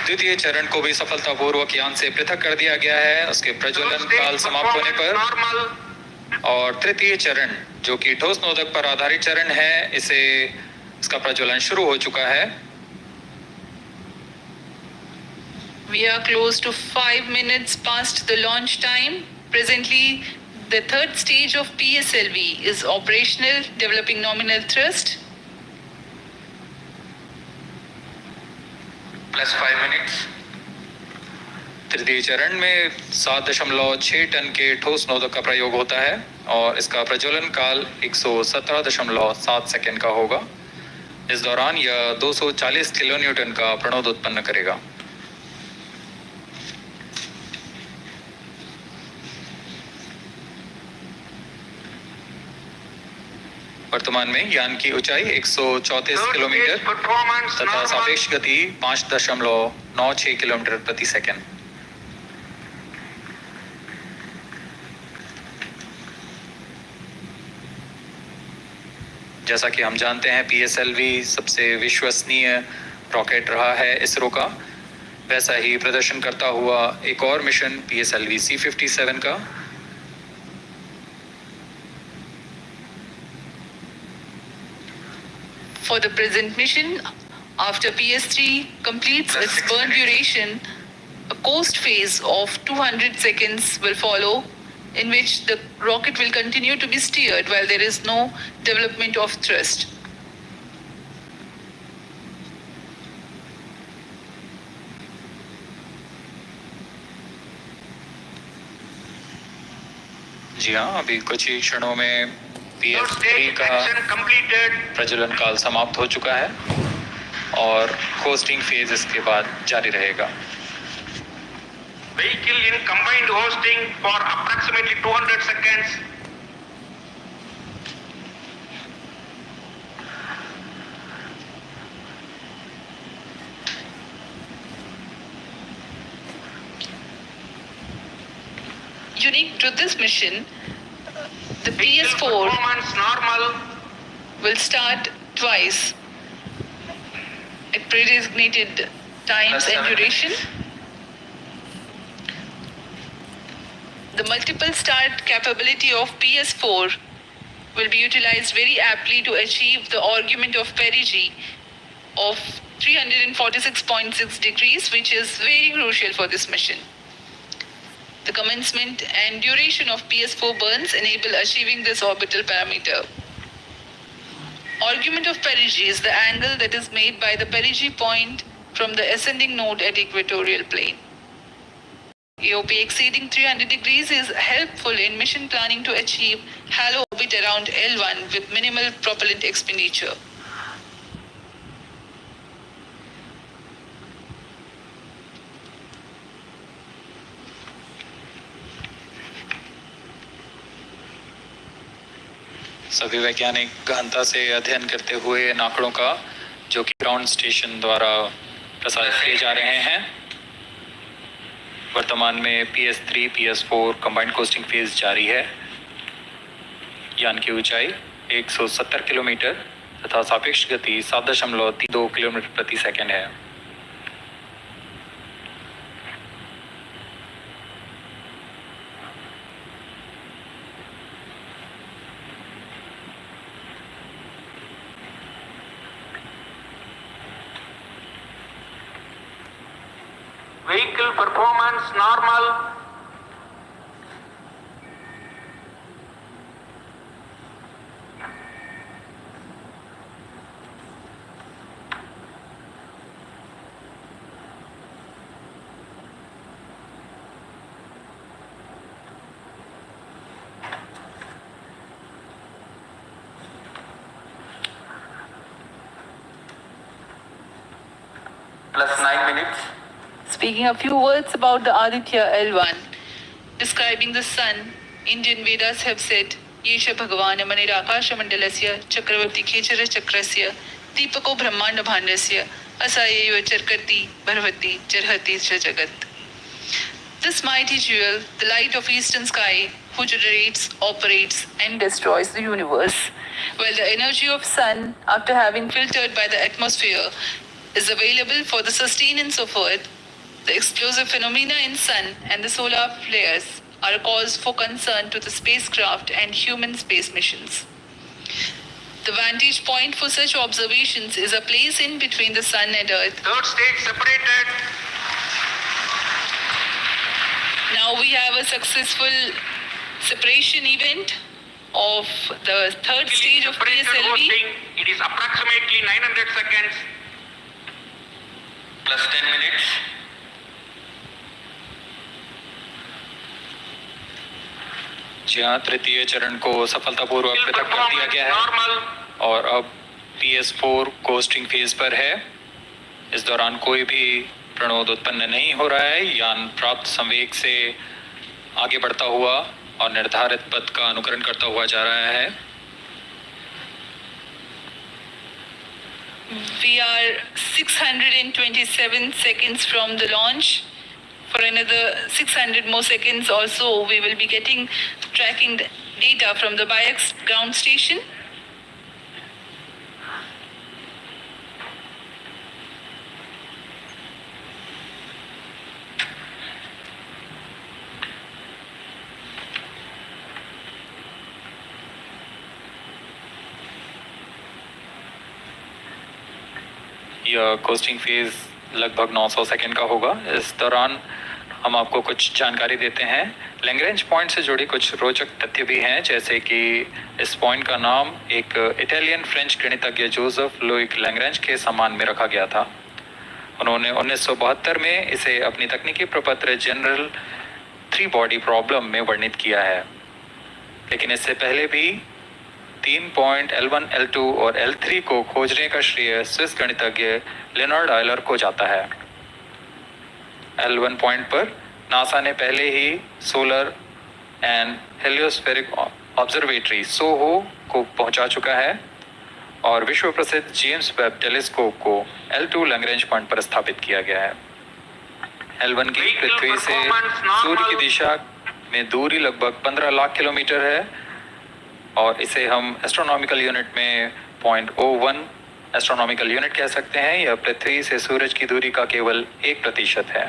S5: द्वितीय चरण को भी सफलतापूर्वक यान से पृथक कर दिया गया है उसके प्रज्वलन काल समाप्त होने पर।
S1: Normal.
S5: और तृतीय चरण जो कि ठोस नोदक पर आधारित चरण है, इसका प्रज्वलन शुरू हो चुका है।
S6: We are close to 5 minutes past the launch time. Presently, the third stage of PSLV is operational, developing nominal thrust.
S1: +5 minutes.
S5: तृतीय चरण में 7.6 टन के ठोस नोदक का प्रयोग होता है और इसका प्रज्वलन काल 117.7 सेकंड का होगा। इस दौरान यह 240 किलो न्यूटन का प्रणोद उत्पन्न करेगा। वर्तमान में यान की ऊंचाई 134 किलोमीटर तथा सापेक्ष गति 5.96 किलोमीटर प्रति सेकंड। जैसा कि हम जानते हैं PSLV सबसे विश्वसनीय रॉकेट रहा है इसरो का, वैसा ही प्रदर्शन करता हुआ एक और मिशन PSLV-C57 का।
S6: For the present mission, after PS3 completes its burn duration, a coast phase of 200 seconds will follow, in which the rocket will continue to be steered while there is no development of thrust.
S5: जी हाँ, अभी कुछ ही क्षणों में
S1: Third
S5: PS3
S1: stage
S5: का
S1: action completed.
S5: प्रज्वलन काल समाप्त हो चुका है और होस्टिंग फेज इसके बाद जारी रहेगा।
S1: Vehicle in combined hosting for approximately 200 seconds.
S6: Unique to this mission, the
S1: Vehicle
S6: PS4
S1: performance normal.
S6: will start twice at predesignated times and duration. The multiple start capability of PS4 will be utilized very aptly to achieve the argument of perigee of 346.6 degrees, which is very crucial for this mission. The commencement and duration of PS4 burns enable achieving this orbital parameter. Argument of perigee is the angle that is made by the perigee point from the ascending node at equatorial plane. AOP exceeding 300 degrees is helpful in mission planning to achieve halo orbit around L1 with minimal propellant expenditure.
S5: सभी वैज्ञानिक गहनता से अध्ययन करते हुए इन आंकड़ों का, जो कि ग्राउंड स्टेशन द्वारा प्रसारित किए जा रहे हैं। वर्तमान में PS3 PS4 combined costing phase जारी है। यान की ऊंचाई 170 किलोमीटर तथा सापेक्ष गति 7.32 किलोमीटर प्रति सेकंड है।
S1: Vehicle performance normal.
S2: Plus 9 minutes.
S6: Speaking a few words about the Aditya L1, describing the sun, Indian Vedas have said, Yesha Bhagavan Manira Akasha Mandalasya Chakravarti Khechara Chakrasya Deepako Brahmanda Bhandasya Asayeyo Charkarti Bharvati Charhati Jagat. This mighty jewel, the light of eastern sky, who generates, operates and destroys the universe, while the energy of sun, after having filtered by the atmosphere, is available for the sustenance of earth. The explosive phenomena in sun and the solar flares are a cause for concern to the spacecraft and human space missions. The vantage point for such observations is a place in between the sun and earth.
S1: Third stage separated.
S6: Now we have a successful separation event of the third stage of
S1: Separated
S6: PSLV.
S1: hosting. It is approximately 900 seconds.
S2: Plus 10 minutes.
S5: जी हाँ, तृतीय चरण को सफलतापूर्वक
S1: Vehicle
S5: पृथक कर दिया
S1: performance
S5: गया है
S1: normal.
S5: और अब PS4 कोस्टिंग फेज पर है। इस दौरान कोई भी प्रणोद उत्पन्न नहीं हो रहा है। यान प्राप्त संवेग से आगे बढ़ता हुआ और निर्धारित पथ का अनुकरण करता हुआ जा रहा है।
S6: We are 627 seconds from the launch. For another 600 more seconds or so, we will be tracking the data from the BIAX ground station.
S5: यह कोस्टिंग फेज लगभग 900 सेकेंड का होगा। इस दौरान हम आपको कुछ जानकारी देते हैं। लैग्रेंज पॉइंट से जुड़ी कुछ रोचक तथ्य भी हैं, जैसे कि इस पॉइंट का नाम एक इटालियन फ्रेंच गणितज्ञ जोसेफ लुइक लैग्रेंज के सम्मान में रखा गया था। उन्होंने 1972 में इसे अपनी तकनीकी प्रपत्र जनरल 3 बॉडी प्रॉब्लम में वर्णित किया है, लेकिन इससे पहले भी 3 पॉइंट L1, L2 और L3 को खोजने का श्रेय स्विस गणितज्ञ लियोनार्ड आयलर को जाता है। L1 पॉइंट पर नासा ने पहले ही सोलर एंड हेलियोस्फेरिक ऑब्जर्वेटरी सोहो को पहुंचा चुका है और विश्व प्रसिद्ध जेम्स वेब टेलीस्कोप को L2 लैग्रेंज पॉइंट पर स्थापित किया गया है। L1 की पृथ्वी से सूर्य की दिशा में दूरी लगभग 15 लाख किलोमीटर है और इसे हम एस्ट्रोनॉमिकल यूनिट में 0.01 एस्ट्रोनॉमिकल यूनिट कह सकते हैं। यह पृथ्वी से सूरज की दूरी का केवल 1% है।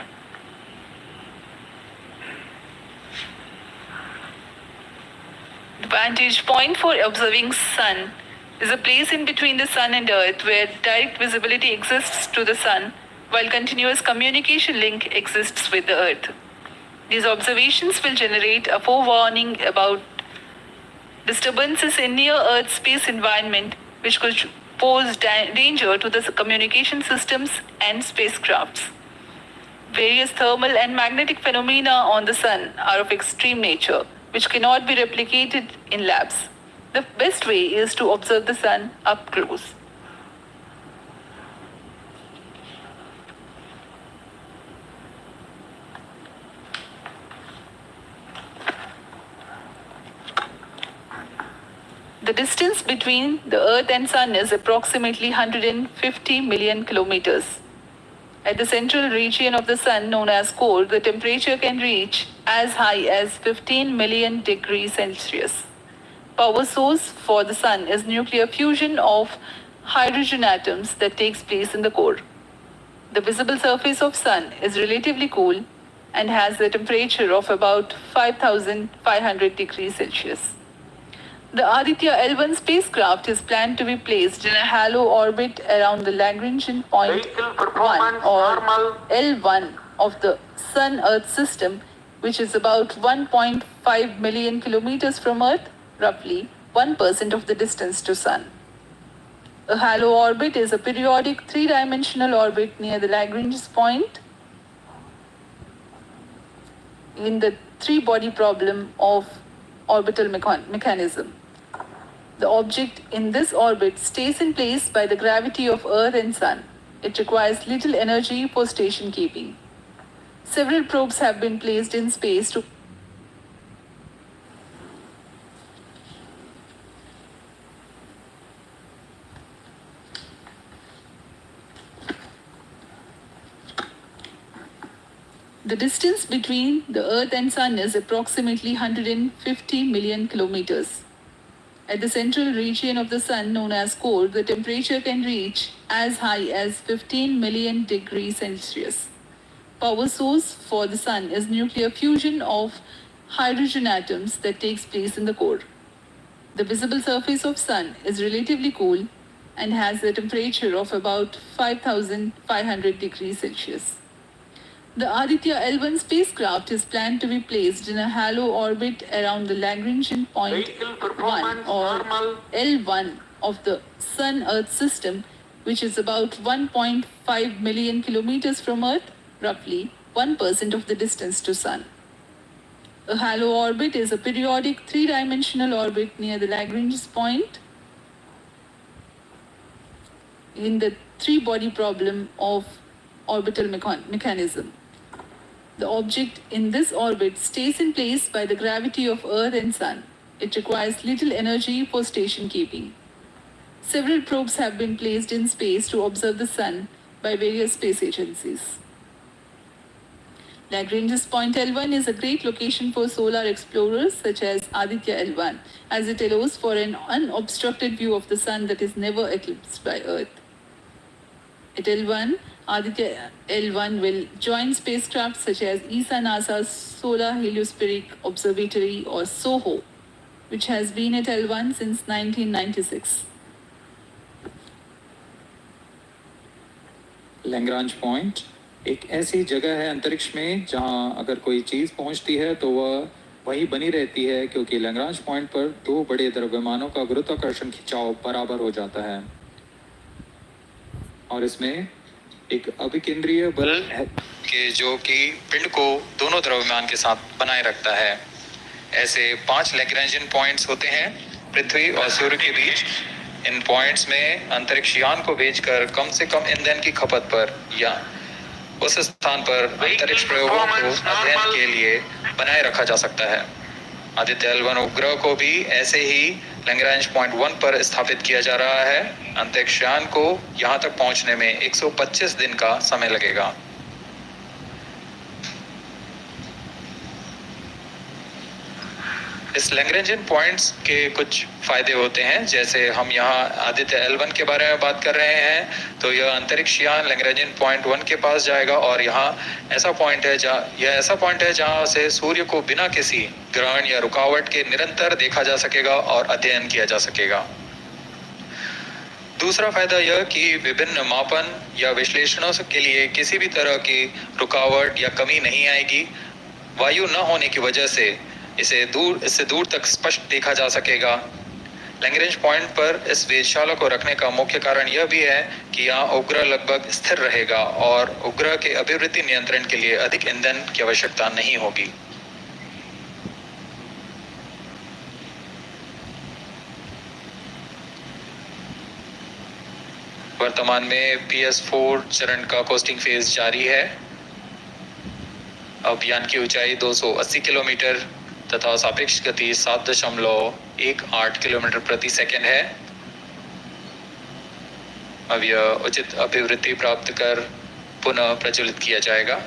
S6: The vantage point for observing sun is a place in between the sun and earth where direct visibility exists to the sun while continuous communication link exists with the earth. These observations will generate a forewarning about disturbances in near earth space environment which could pose danger to the communication systems and spacecrafts. Various thermal and magnetic phenomena on the sun are of extreme nature, which cannot be replicated in labs. The best way is to observe the sun up close. The distance between the Earth and Sun is approximately 150 million kilometers. At the central region of the Sun, known as core, the temperature can reach as high as 15 million degrees Celsius. Power source for the Sun is nuclear fusion of hydrogen atoms that takes place in the core. The visible surface of Sun is relatively cool and has a temperature of about 5,500 degrees Celsius. The Aditya L1 spacecraft is planned to be placed in a halo orbit around the Lagrangian point 1 or L1 of the Sun-Earth system, which is about 1.5 million kilometers from Earth, roughly 1% of the distance to Sun. A halo orbit is a periodic 3-dimensional orbit near the Lagrange point in the 3-body problem of orbital mechanism. The object in this orbit stays in place by the gravity of Earth and Sun. It requires little energy for station keeping. Several probes have been placed in space to The distance between the Earth and Sun is approximately 150 million kilometers. At the central region of the Sun, known as core, the temperature can reach as high as 15 million degrees Celsius. Power source for the Sun is nuclear fusion of hydrogen atoms that takes place in the core. The visible surface of Sun is relatively cool and has a temperature of about 5,500 degrees Celsius. The Aditya L1 spacecraft is planned to be placed in a halo orbit around the Lagrangian point 1 or L1 of the Sun-Earth system, which is about 1.5 million kilometers from Earth, roughly 1% of the distance to Sun. A halo orbit is a periodic 3-dimensional orbit near the Lagrange point in the 3-body problem of orbital mechanism. The object in this orbit stays in place by the gravity of Earth and Sun. It requires little energy for station keeping. Several probes have been placed in space to observe the Sun by various space agencies. Lagrange's point L1 is a great location for solar explorers such as Aditya L1, as it allows for an unobstructed view of the Sun that is never eclipsed by Earth. At L1, Aditya L1 will join spacecraft such as ESA-NASA's Solar Heliospheric Observatory or SOHO, which has been at L1 since 1996.
S5: Lagrange point एक ऐसी जगह है अंतरिक्ष में जहां अगर कोई चीज़ पहुंचती है तो वह वहीं बनी रहती है, क्योंकि लैग्रांज पॉइंट पर दो बड़े द्रव्यमानों का गुरुत्वाकर्षण खिंचाव बराबर हो जाता है और इसमें एक अभिकेंद्रीय बल है कि जो कि पिंड को दोनों द्रव्यमान के साथ बनाए रखता है। ऐसे 5 लैग्रेंजियन पॉइंट्स होते हैं पृथ्वी और सूर्य के बीच। इन पॉइंट्स में अंतरिक्ष यान को भेजकर कम से कम ईंधन की खपत पर या उस स्थान पर अंतरिक्ष प्रयोगों को अध्ययन के लिए बनाए रखा जा सकता है। आदित्य L1 उपग्रह को भी ऐसे ही लैग्रांज पॉइंट 1 पर स्थापित किया जा रहा है। अंतरिक्ष यान को यहां तक पहुंचने में 125 दिन का समय लगेगा। इस लैग्रेंजियन पॉइंट्स के कुछ फायदे होते हैं, जैसे हम यहाँ आदित्य L1 के बारे में बात कर रहे हैं तो यह अंतरिक्ष यान लैग्रेंजियन पॉइंट 1 के पास जाएगा और यहाँ ऐसा पॉइंट है जहाँ से सूर्य को बिना किसी ग्रहण या रुकावट के निरंतर देखा जा सकेगा और अध्ययन किया जा सकेगा। दूसरा फायदा यह कि विभिन्न मापन या विश्लेषणों के लिए किसी भी तरह की रुकावट या कमी नहीं आएगी। वायु न होने की वजह से इससे दूर तक स्पष्ट देखा जा सकेगा। लैग्रेंज पॉइंट पर इस वेधशाला को रखने का मुख्य कारण यह भी है कि यहाँ उपग्रह लगभग स्थिर रहेगा और उपग्रह के अभिवृद्धि नियंत्रण के लिए अधिक ईंधन की आवश्यकता नहीं होगी। वर्तमान में PS4 चरण का कोस्टिंग फेज जारी है। अब यान की ऊंचाई 280 किलोमीटर तथा सापेक्ष गति 7.18 किलोमीटर प्रति सेकंड है। अब यह उचित अभिवृद्धि प्राप्त कर पुनः प्रज्वलित किया जाएगा।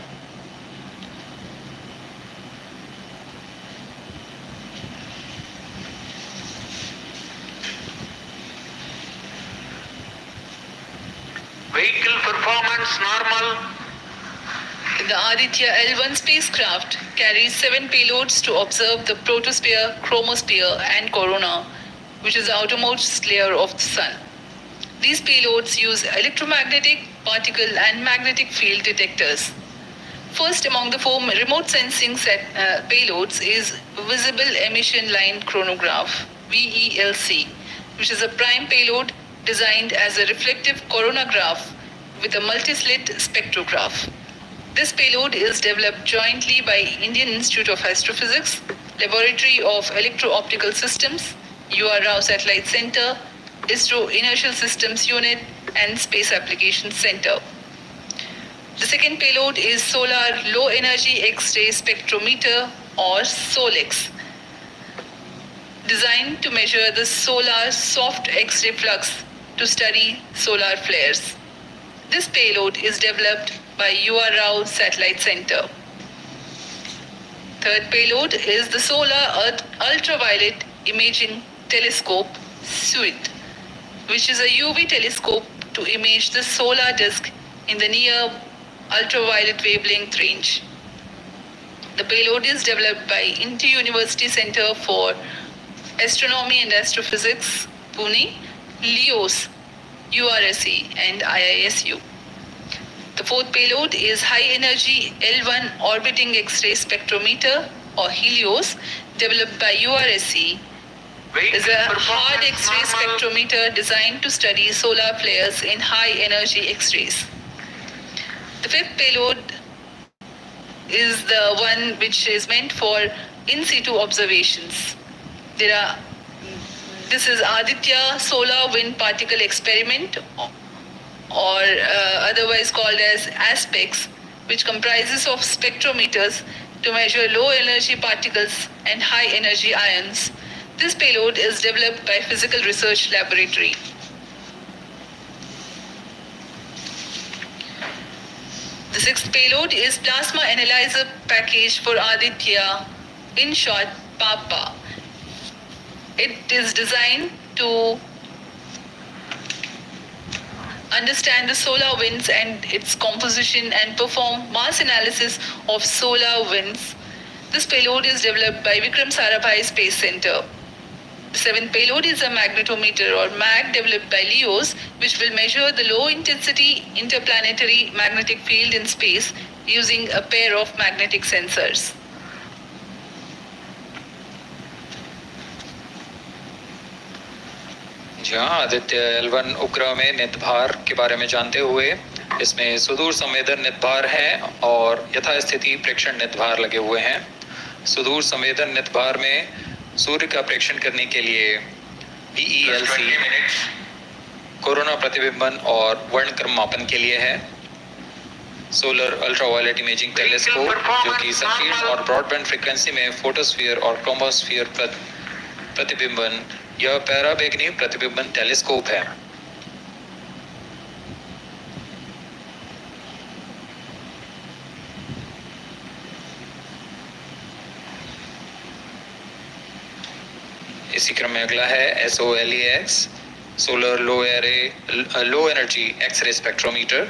S1: Vehicle performance normal.
S6: The Aditya L1 spacecraft carries 7 payloads to observe the protosphere, chromosphere, and corona, which is the outermost layer of the sun. These payloads use electromagnetic, particle, and magnetic field detectors. First among the 4 remote sensing payloads is Visible Emission Line Chronograph, VELC, which is a prime payload designed as a reflective coronagraph with a multi-slit spectrograph. This payload is developed jointly by Indian Institute of Astrophysics, Laboratory of Electro-Optical Systems, UR Rao Satellite Center, ISRO Inertial Systems Unit, and Space Applications Center. The second payload is Solar Low Energy X-ray Spectrometer, or SOLEX, designed to measure the solar soft X-ray flux to study solar flares. This payload is developed by UR Rao Satellite Center. Third payload is the Solar Ultraviolet Imaging Telescope SUIT, which is a UV telescope to image the solar disk in the near ultraviolet wavelength range. The payload is developed by Inter-University Center for Astronomy and Astrophysics, Pune, LEOS, URSE, and IISU. The fourth payload is High Energy L1 Orbiting X-ray Spectrometer, or HELIOS, developed by URSE. Is a hard X-ray spectrometer designed to study solar flares in high energy X-rays. The fifth payload is the one which is meant for in situ observations. This is Aditya Solar Wind Particle Experiment, or otherwise called as ASPEX, which comprises of spectrometers to measure low energy particles and high energy ions. This payload is developed by Physical Research Laboratory. The sixth payload is Plasma Analyzer Package for Aditya, in short, PAPA. It is designed to understand the solar winds and its composition and perform mass analysis of solar winds. This payload is developed by Vikram Sarabhai Space Center. The seventh payload is a magnetometer or MAG developed by LEOS, which will measure the low intensity interplanetary magnetic field in space using a pair of magnetic sensors.
S5: जी हाँ, Aditya L1 उपग्रह में नित भार के बारे में जानते हुए इसमें सुदूर संवेदन नित भार है और यथास्थिति प्रेक्षण नित भार लगे हुए हैं। सुदूर संवेदन नित भार में सूर्य का प्रेक्षण करने के लिए PELC कोरोना प्रतिबिंबन और वर्णक्रम मापन के लिए है। सोलर अल्ट्रावायलेट इमेजिंग टेलीस्कोप जो कि संकीर्ण और ब्रॉडबैंड फ्रीक्वेंसी में फोटोस्फीयर और क्रोमोस्फीयर प्रतिबिंबन यह पैराबैंगनी प्रतिबिंबन टेलीस्कोप है। इसी क्रम में अगला है SOLEX solar low energy X ray spectrometer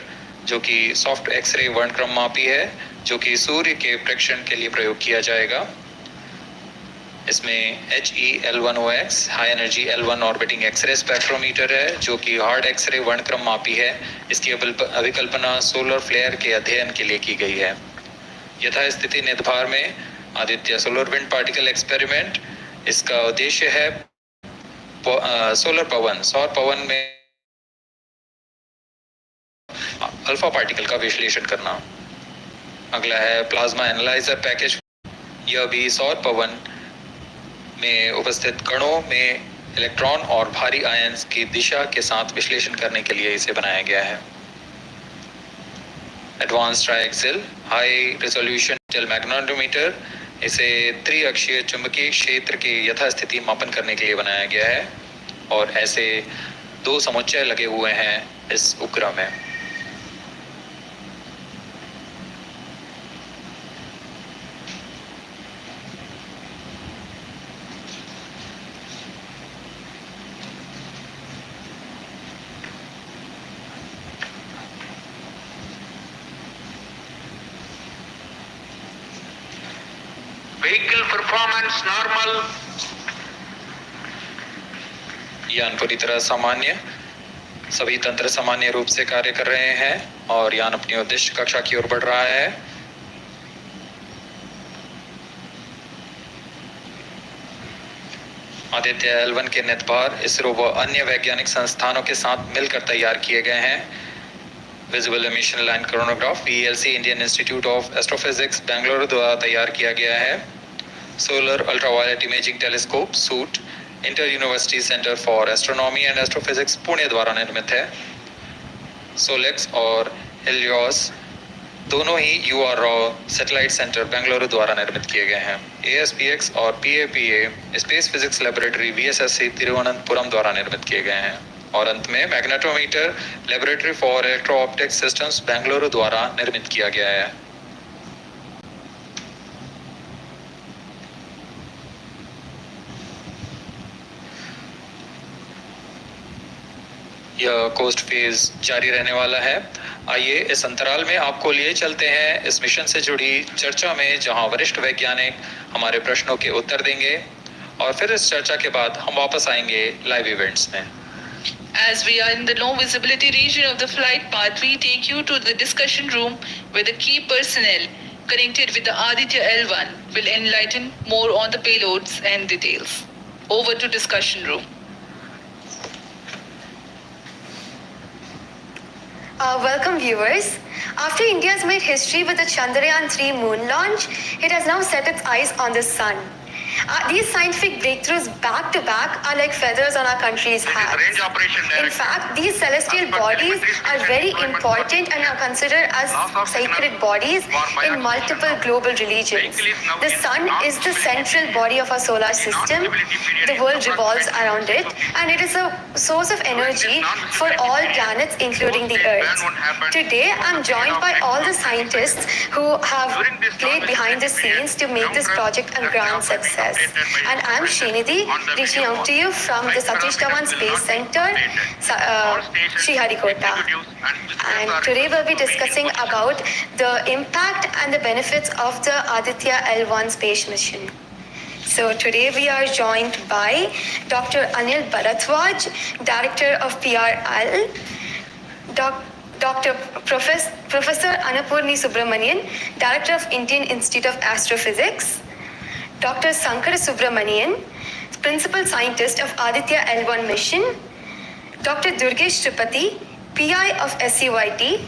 S5: जो कि सॉफ्ट एक्सरे वर्णक्रम मापी है जो कि सूर्य के प्रेक्षण के लिए प्रयोग किया जाएगा। इसमें HE-L1OX high energy L1 orbiting X ray spectrometer है जो कि हार्ड एक्सरे वर्णक्रम मापी है। इसकी अभिकल्पना सोलर फ्लेयर के अध्ययन के लिए की गई है। यथास्थिति नितभार में Aditya solar wind particle experiment, इसका उद्देश्य है सौर पवन में अल्फा पार्टिकल का विश्लेषण करना। अगला है प्लाज्मा एनालाइजर पैकेज। यह भी सौर पवन में उपस्थित कणों में इलेक्ट्रॉन और भारी आयंस की दिशा के साथ विश्लेषण करने के लिए इसे बनाया गया है। Advance triaxial high resolution digital magnetometer, इसे त्रिअक्षीय चुंबकीय क्षेत्र के यथास्थिति मापन करने के लिए बनाया गया है और ऐसे 2 समुच्चय लगे हुए हैं इस उपग्रह में।
S1: Vehicle performance normal.
S5: यान पूरी तरह सामान्य, सभी तंत्र सामान्य रूप से कार्य कर रहे हैं और यान अपनी उद्दिष्ट कक्षा की ओर बढ़ रहा है। आदित्य L1 के नितभार इसरो व अन्य वैज्ञानिक संस्थानों के साथ मिलकर तैयार किए गए हैं। Visual emission line coronagraph PELC Indian institute of astrophysics Bengaluru द्वारा तैयार किया गया है। Solar ultraviolet imaging telescope suit inter university centre for astronomy and astrophysics Pune द्वारा निर्मित है। सोलेक्स और हेलियोस दोनों ही UR सैटेलाइट सेंटर बेंगलुरु द्वारा निर्मित किए गए हैं। ASPX और PAPA space physics laboratory VSSC Thiruvananthapuram द्वारा निर्मित किए गए हैं। और अंत में magnetometer laboratory for electro optic systems Bengaluru द्वारा निर्मित किया गया है। यह कोस्ट फेज जारी रहने वाला है। आइए इस अंतराल में आपको लिए चलते हैं इस मिशन से जुड़ी चर्चा में, जहां वरिष्ठ वैज्ञानिक हमारे प्रश्नों के उत्तर देंगे और फिर इस चर्चा के बाद हम वापस आएंगे लाइव इवेंट्स में।
S6: As we are in the low visibility region of the flight path, we take you to the discussion room where the key personnel connected with the Aditya L1 will enlighten more on the payloads and details. Over to discussion room.
S9: Welcome viewers. After India's made history with the Chandrayaan-3 moon launch, it has now set its eyes on the sun. These scientific breakthroughs back to back are like feathers on our country's hat.
S1: Range operation director.
S9: In fact, these celestial bodies are very important and are considered as sacred bodies in multiple global religions. The sun is the central body of our solar system. The world revolves around it, and it is a source of energy for all planets, including the Earth. Today, I'm joined by all the scientists who have played behind the scenes to make this project a grand success. And I'm Srinidhi, reaching out to you from the Satish Dhawan Space Center, Sriharikota. And today we'll be discussing about the impact and the benefits of the Aditya L1 space mission. So today we are joined by Dr. Anil Bharadwaj, Director of PRL, Professor Annapurni Subramanian, Director of Indian Institute of Astrophysics, Dr. Sankara Subramanian, Principal Scientist of Aditya L1 mission, Dr. Durgesh Tripathi, PI of SCYT,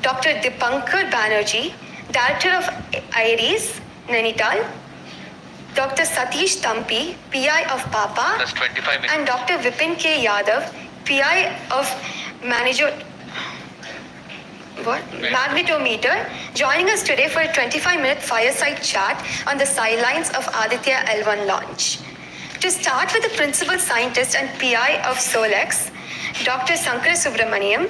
S9: Dr. Dipankar Banerjee, Director of IRIS, Nainital, Dr. Satish Tampi, PI of PAPA,
S2: That's 25 minutes.
S9: and Dr. Vipin K. Yadav, PI of Magnetometer, joining us today for a 25-minute fireside chat on the sidelines of Aditya L1 launch. To start with the Principal Scientist and PI of SOLEX, Dr. Sankara Subramaniam,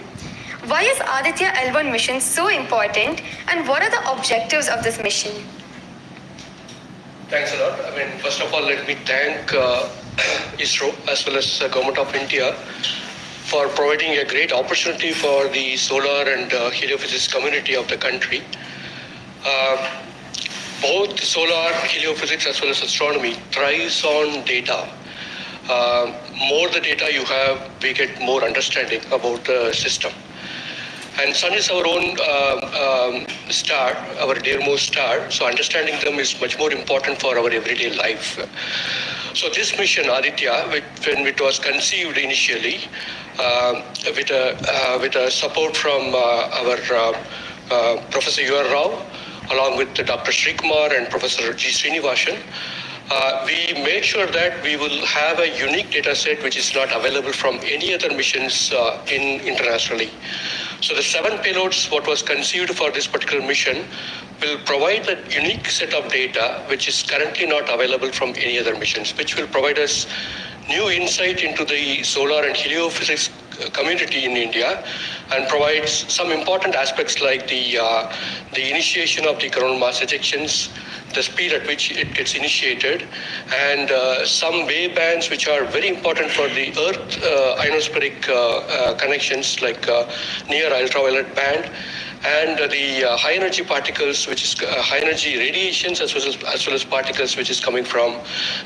S9: why is Aditya L1 mission so important and what are the objectives of this mission?
S10: Thanks a lot. First of all, let me thank ISRO as well as the Government of India for providing a great opportunity for the solar and heliophysics community of the country. Both solar, heliophysics as well as astronomy thrives on data. More the data you have, we get more understanding about the system. And Sun is our own star, our dearmost star, so understanding them is much more important for our everyday life. So this mission, Aditya, when it was conceived initially, with a support from our Professor U.R. Rao, along with Dr. Srikumar and Professor G. Srinivasan, we made sure that we will have a unique data set which is not available from any other missions internationally. So the 7 payloads, what was conceived for this particular mission, will provide a unique set of data which is currently not available from any other missions, which will provide us new insight into the solar and heliophysics community in India and provides some important aspects like the initiation of the coronal mass ejections, the speed at which it gets initiated, and some wave bands which are very important for the Earth ionospheric connections like near ultraviolet band, and the high energy particles, which is high energy radiations as well as particles which is coming from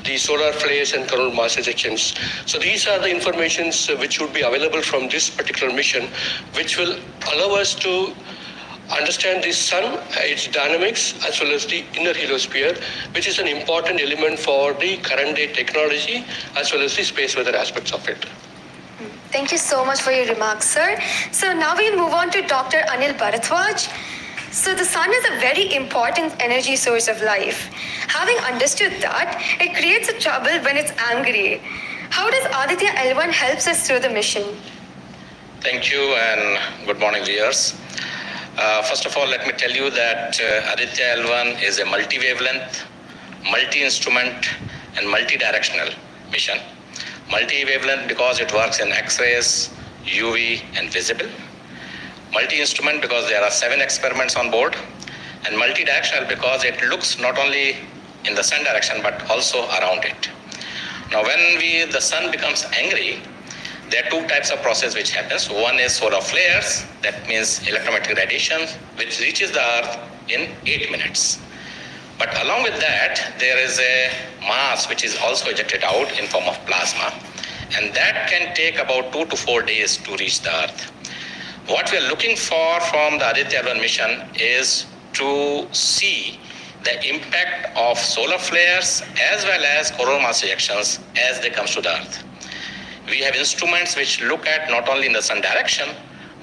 S10: the solar flares and coronal mass ejections. So these are the informations which would be available from this particular mission, which will allow us to understand the sun, its dynamics, as well as the inner heliosphere, which is an important element for the current day technology, as well as the space weather aspects of it.
S9: Thank you so much for your remarks, sir. So now we'll move on to Dr. Anil Bharadwaj. So the sun is a very important energy source of life. Having understood that, it creates a trouble when it's angry. How does Aditya L1 helps us through the mission?
S11: Thank you and good morning, viewers. First of all, let me tell you that Aditya L1 is a multi-wavelength, multi-instrument and multi-directional mission. Multi-wavelength because it works in X-rays, UV and visible. Multi-instrument because there are 7 experiments on board. And multi-directional because it looks not only in the sun direction but also around it. Now when the sun becomes angry, there are 2 types of process which happens. One is solar flares, that means electromagnetic radiation, which reaches the Earth in 8 minutes. But along with that, there is a mass which is also ejected out in form of plasma. And that can take about 2 to 4 days to reach the Earth. What we are looking for from the Aditya L1 mission is to see the impact of solar flares as well as coronal mass ejections as they come to the Earth. We have instruments which look at not only in the sun direction,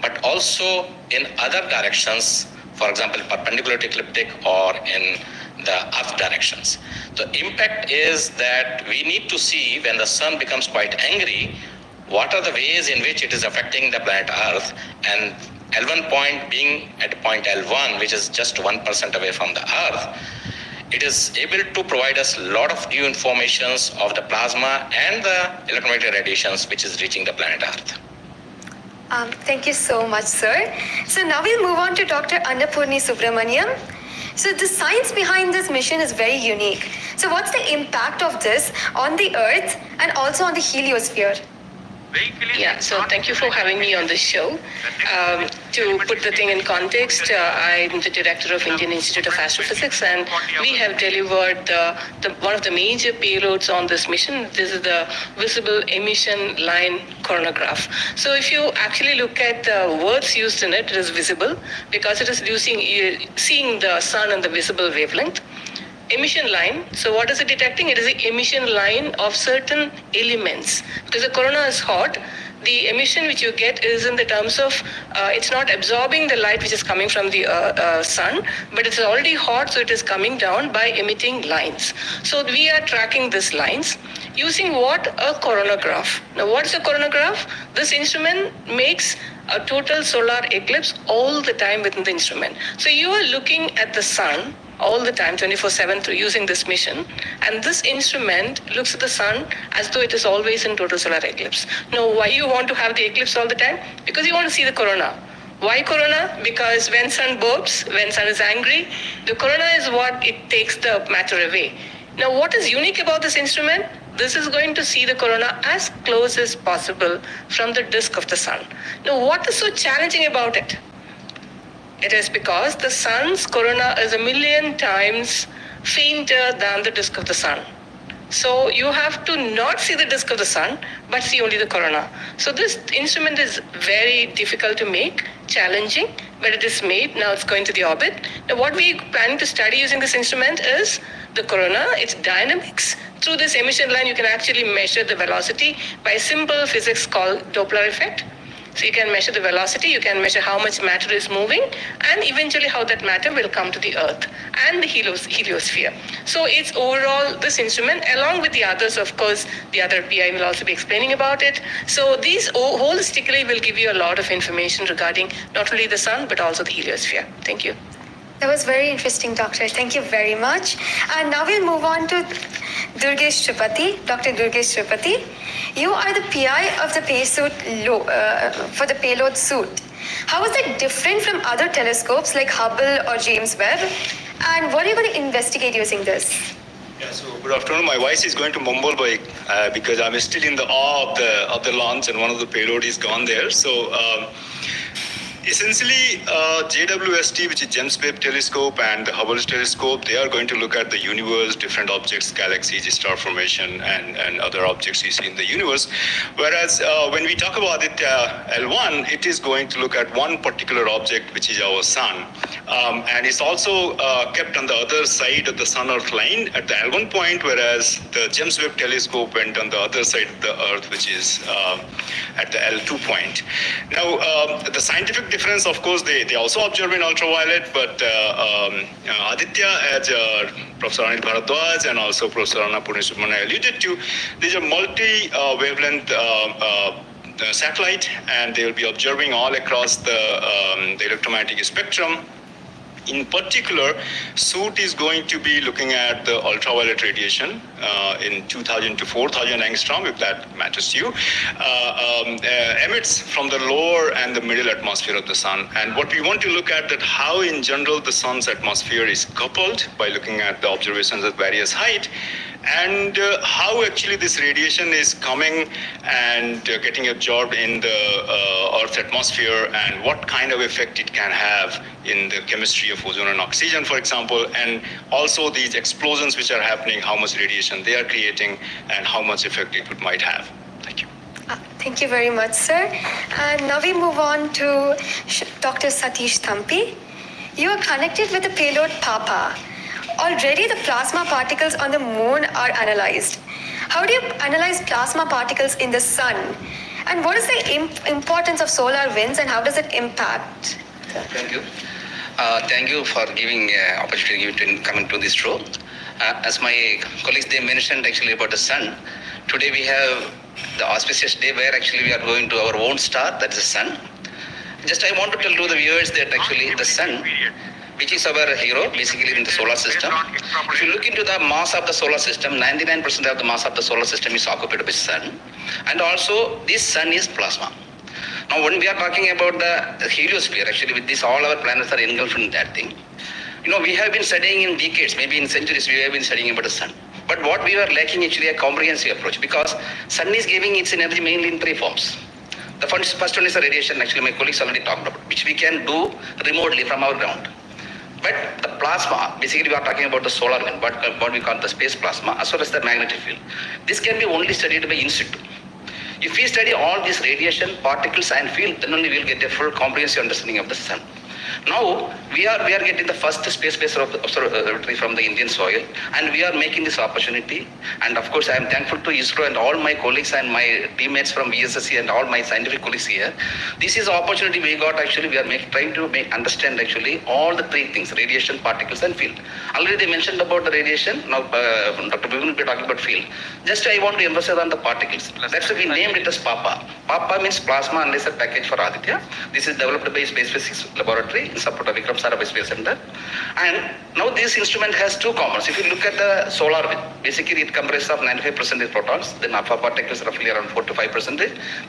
S11: but also in other directions, for example, perpendicular to ecliptic or in the Earth directions. The impact is that we need to see when the sun becomes quite angry, what are the ways in which it is affecting the planet Earth, and L1 point being at point L1, which is just 1% away from the Earth, it is able to provide us a lot of new informations of the plasma and the electromagnetic radiations which is reaching the planet Earth.
S9: Thank you so much, sir. So now we'll move on to Dr. Annapurni Subramaniam. So the science behind this mission is very unique. So what's the impact of this on the Earth and also on the heliosphere?
S12: Yeah, so thank you for having me on this show. To put the thing in context, I'm the director of Indian Institute of Astrophysics, and we have delivered one of the major payloads on this mission. This is the visible emission line coronagraph. So if you actually look at the words used in it, it is visible because it is seeing the sun and the visible wavelength. Emission line, so what is it detecting? It is the emission line of certain elements. Because the corona is hot, the emission which you get is in the terms of, it's not absorbing the light which is coming from the sun, but it's already hot, so it is coming down by emitting lines. So we are tracking these lines using what? A coronagraph. Now what's a coronagraph? This instrument makes a total solar eclipse all the time within the instrument. So you are looking at the sun all the time, 24/7, through using this mission. And this instrument looks at the sun as though it is always in total solar eclipse. Now, why you want to have the eclipse all the time? Because you want to see the corona. Why corona? Because when sun burps, when sun is angry, the corona is what it takes the matter away. Now, what is unique about this instrument? This is going to see the corona as close as possible from the disk of the sun. Now, what is so challenging about it? It is because the sun's corona is 1,000,000 times fainter than the disk of the sun. So you have to not see the disk of the sun, but see only the corona. So this instrument is very difficult to make, challenging, but it is made. Now it's going to the orbit. Now what we are planning to study using this instrument is the corona, its dynamics. Through this emission line, you can actually measure the velocity by simple physics called Doppler effect. So you can measure the velocity, you can measure how much matter is moving, and eventually how that matter will come to the Earth and the heliosphere. So it's overall this instrument, along with the others, of course, the other PI will also be explaining about it. So these holistically will give you a lot of information regarding not only the sun, but also the heliosphere. Thank you.
S9: That was very interesting, Doctor. Thank you very much. And now we'll move on to Durgesh Tripathi, Dr. Durgesh Tripathi. You are the PI of the for the payload suit. How is it different from other telescopes like Hubble or James Webb? And what are you going to investigate using this?
S13: Yeah, so good afternoon. My voice is going to mumble because I'm still in the awe of the launch, and one of the payload is gone there. So essentially, JWST, which is James Webb Telescope, and the Hubble Telescope, they are going to look at the universe, different objects, galaxies, star formation, and other objects you see in the universe. Whereas when we talk about Aditya L1, it is going to look at one particular object, which is our sun. And it's also kept on the other side of the Sun-Earth line at the L1 point, whereas the James Webb Telescope went on the other side of the Earth, which is at the L2 point. Now, the scientific difference, of course, they also observe in ultraviolet, but Aditya, as Professor Anil Bharadwaj and also Professor Anna Purnisubramanian alluded to, these are multi-wavelength satellite, and they will be observing all across the electromagnetic spectrum. In particular, SUIT is going to be looking at the ultraviolet radiation in 2000 to 4000 angstrom, if that matters to you, emits from the lower and the middle atmosphere of the sun. And what we want to look at that how in general the sun's atmosphere is coupled by looking at the observations at various height, and how actually this radiation is coming and getting absorbed in the Earth's atmosphere, and what kind of effect it can have in the chemistry of ozone and oxygen, for example, and also these explosions which are happening, how much radiation they are creating, and how much effect it might have. Thank you.
S9: Thank you very much, sir. And now we move on to Dr. Satish Thampi. You are connected with the payload PAPA. Already the plasma particles on the moon are analyzed. How do you analyze plasma particles in the sun? And what is the importance of solar winds, and how does it impact?
S14: Thank you. Thank you for giving opportunity to come into this role. As my colleagues, they mentioned actually about the sun. Today we have the auspicious day where actually we are going to our own star, that is the sun. Just I want to tell to the viewers that actually the sun, which is our hero basically in the solar system. If you look into the mass of the solar system, 99% of the mass of the solar system is occupied by sun. And also this sun is plasma. Now when we are talking about the heliosphere, actually with this all our planets are engulfed in that thing. You know, we have been studying in decades, maybe in centuries, we have been studying about the sun. But what we were lacking actually a comprehensive approach, because sun is giving its energy mainly in three forms. The first one is the radiation, actually my colleagues already talked about, which we can do remotely from our ground. But the plasma, basically we are talking about the solar wind, what we call the space plasma, as well as the magnetic field. This can be only studied by in situ. If we study all these radiation, particles and field, then only we will get a full comprehensive understanding of the sun. Now, we are getting the first space-based observatory from the Indian soil, and we are making this opportunity. And of course, I am thankful to ISRO and all my colleagues and my teammates from SDSC and all my scientific colleagues here. This is the opportunity we got actually. We are trying to understand actually all the three things: radiation, particles, and field. Already they mentioned about the radiation. Now, Dr. Bibin will be talking about field. Just I want to emphasize on the particles. That's why we named it as PAPA. PAPA means Plasma Analyzer Package for Aditya. This is developed by Space Physics Laboratory in support of Vikram Sarabhai Space Center. And now this instrument has two components. If you look at the solar wind, basically it comprises of 95% protons, then alpha particles roughly around 4 to 5%,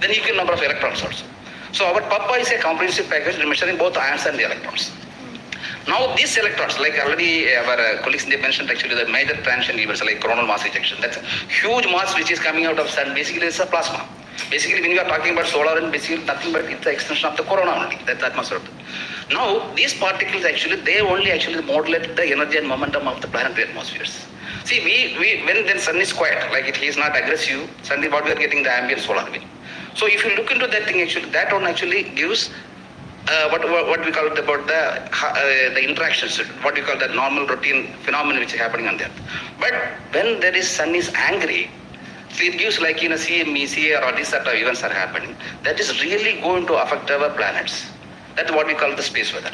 S14: then equal number of electrons also. So our PAPA is a comprehensive package measuring both ions and the electrons. Now these electrons, like already our colleagues they mentioned actually the major transition events like coronal mass ejection. That's a huge mass which is coming out of sun. Basically it's a plasma. Basically when we are talking about solar and basically nothing but it's the extension of the corona only. That's atmosphere. Now these particles actually they only actually modulate the energy and momentum of the planetary atmospheres. See when the sun is quiet, like it is not aggressive, suddenly what we are getting the ambient solar wind. So if you look into that thing actually, that one actually gives what we call it about the interactions, what we call the normal routine phenomenon which is happening on the earth. But when there is sun is angry, so it gives like CME, CAR or these sort of events are happening. That is really going to affect our planets. That's what we call the space weather.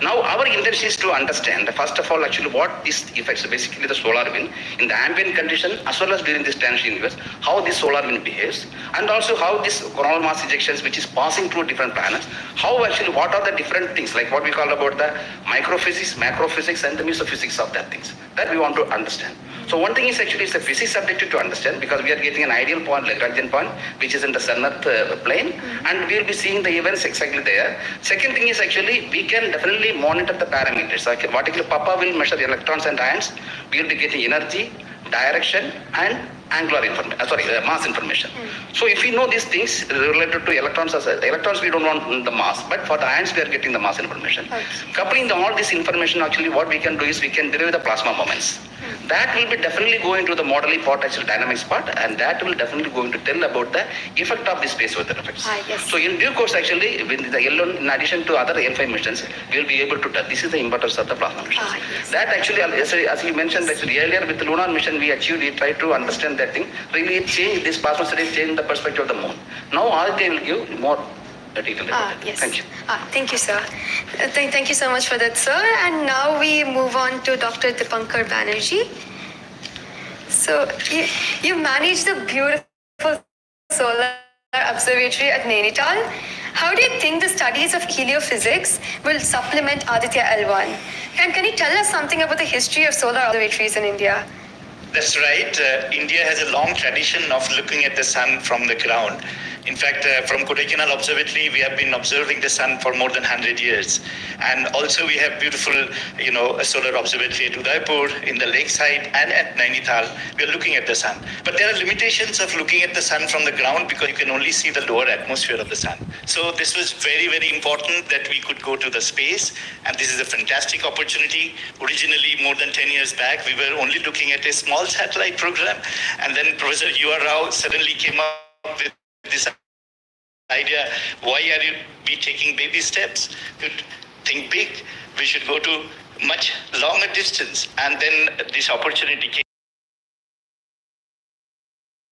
S14: Now our intention is to understand first of all actually what these effects, basically the solar wind in the ambient condition as well as during this transition universe, how this solar wind behaves, and also how this coronal mass ejections which is passing through different planets, how actually what are the different things like what we call about the microphysics, macrophysics and the mesophysics of that things that we want to understand. So one thing is actually it's a physics subject to understand because we are getting an ideal point, Lagrange point, which is in the sun-earth plane, and we will be seeing the events exactly there. Second thing is actually we can definitely monitor the parameters. Like what actually PAPA will measure the electrons and ions. We will be getting energy, direction, and angular information. Mass information. So if we know these things related to electrons, electrons we don't want the mass, but for the ions we are getting the mass information. Coupling all this information, actually what we can do is we can derive the plasma moments. That will be definitely going to the modeling part, actually dynamics part, and that will definitely going to tell about the effect of the space weather effects.
S9: Yes.
S14: So in due course, actually, with the L1, in addition to other L5 missions, we will be able to tell. This is the importance of the plasma missions.
S9: Yes.
S14: That actually, as you mentioned, actually earlier with the lunar mission, we tried to understand that thing. Really, it changed this plasma studies, changed the perspective of the moon. Now, Aditya will give more detail about it.
S9: Yes.
S14: Thank you.
S9: Thank you, sir. Thank you so much for that, sir. And now we move on to Dr. Dipankar Banerjee. So you manage the beautiful solar observatory at Nainital. How do you think the studies of heliophysics will supplement Aditya L1? Can you tell us something about the history of solar observatories in India?
S15: That's right. India has a long tradition of looking at the sun from the ground. In fact, from Kodaikanal Observatory, we have been observing the sun for more than 100 years. And also we have beautiful, a solar observatory at Udaipur, in the lakeside, and at Nainital. We are looking at the sun. But there are limitations of looking at the sun from the ground because you can only see the lower atmosphere of the sun. So this was very, very important that we could go to the space. And this is a fantastic opportunity. Originally, more than 10 years back, we were only looking at a small satellite program. And then Professor U.R. Rao suddenly came up with this idea, why are we taking baby steps to think big? We should go to much longer distance. And then this opportunity came.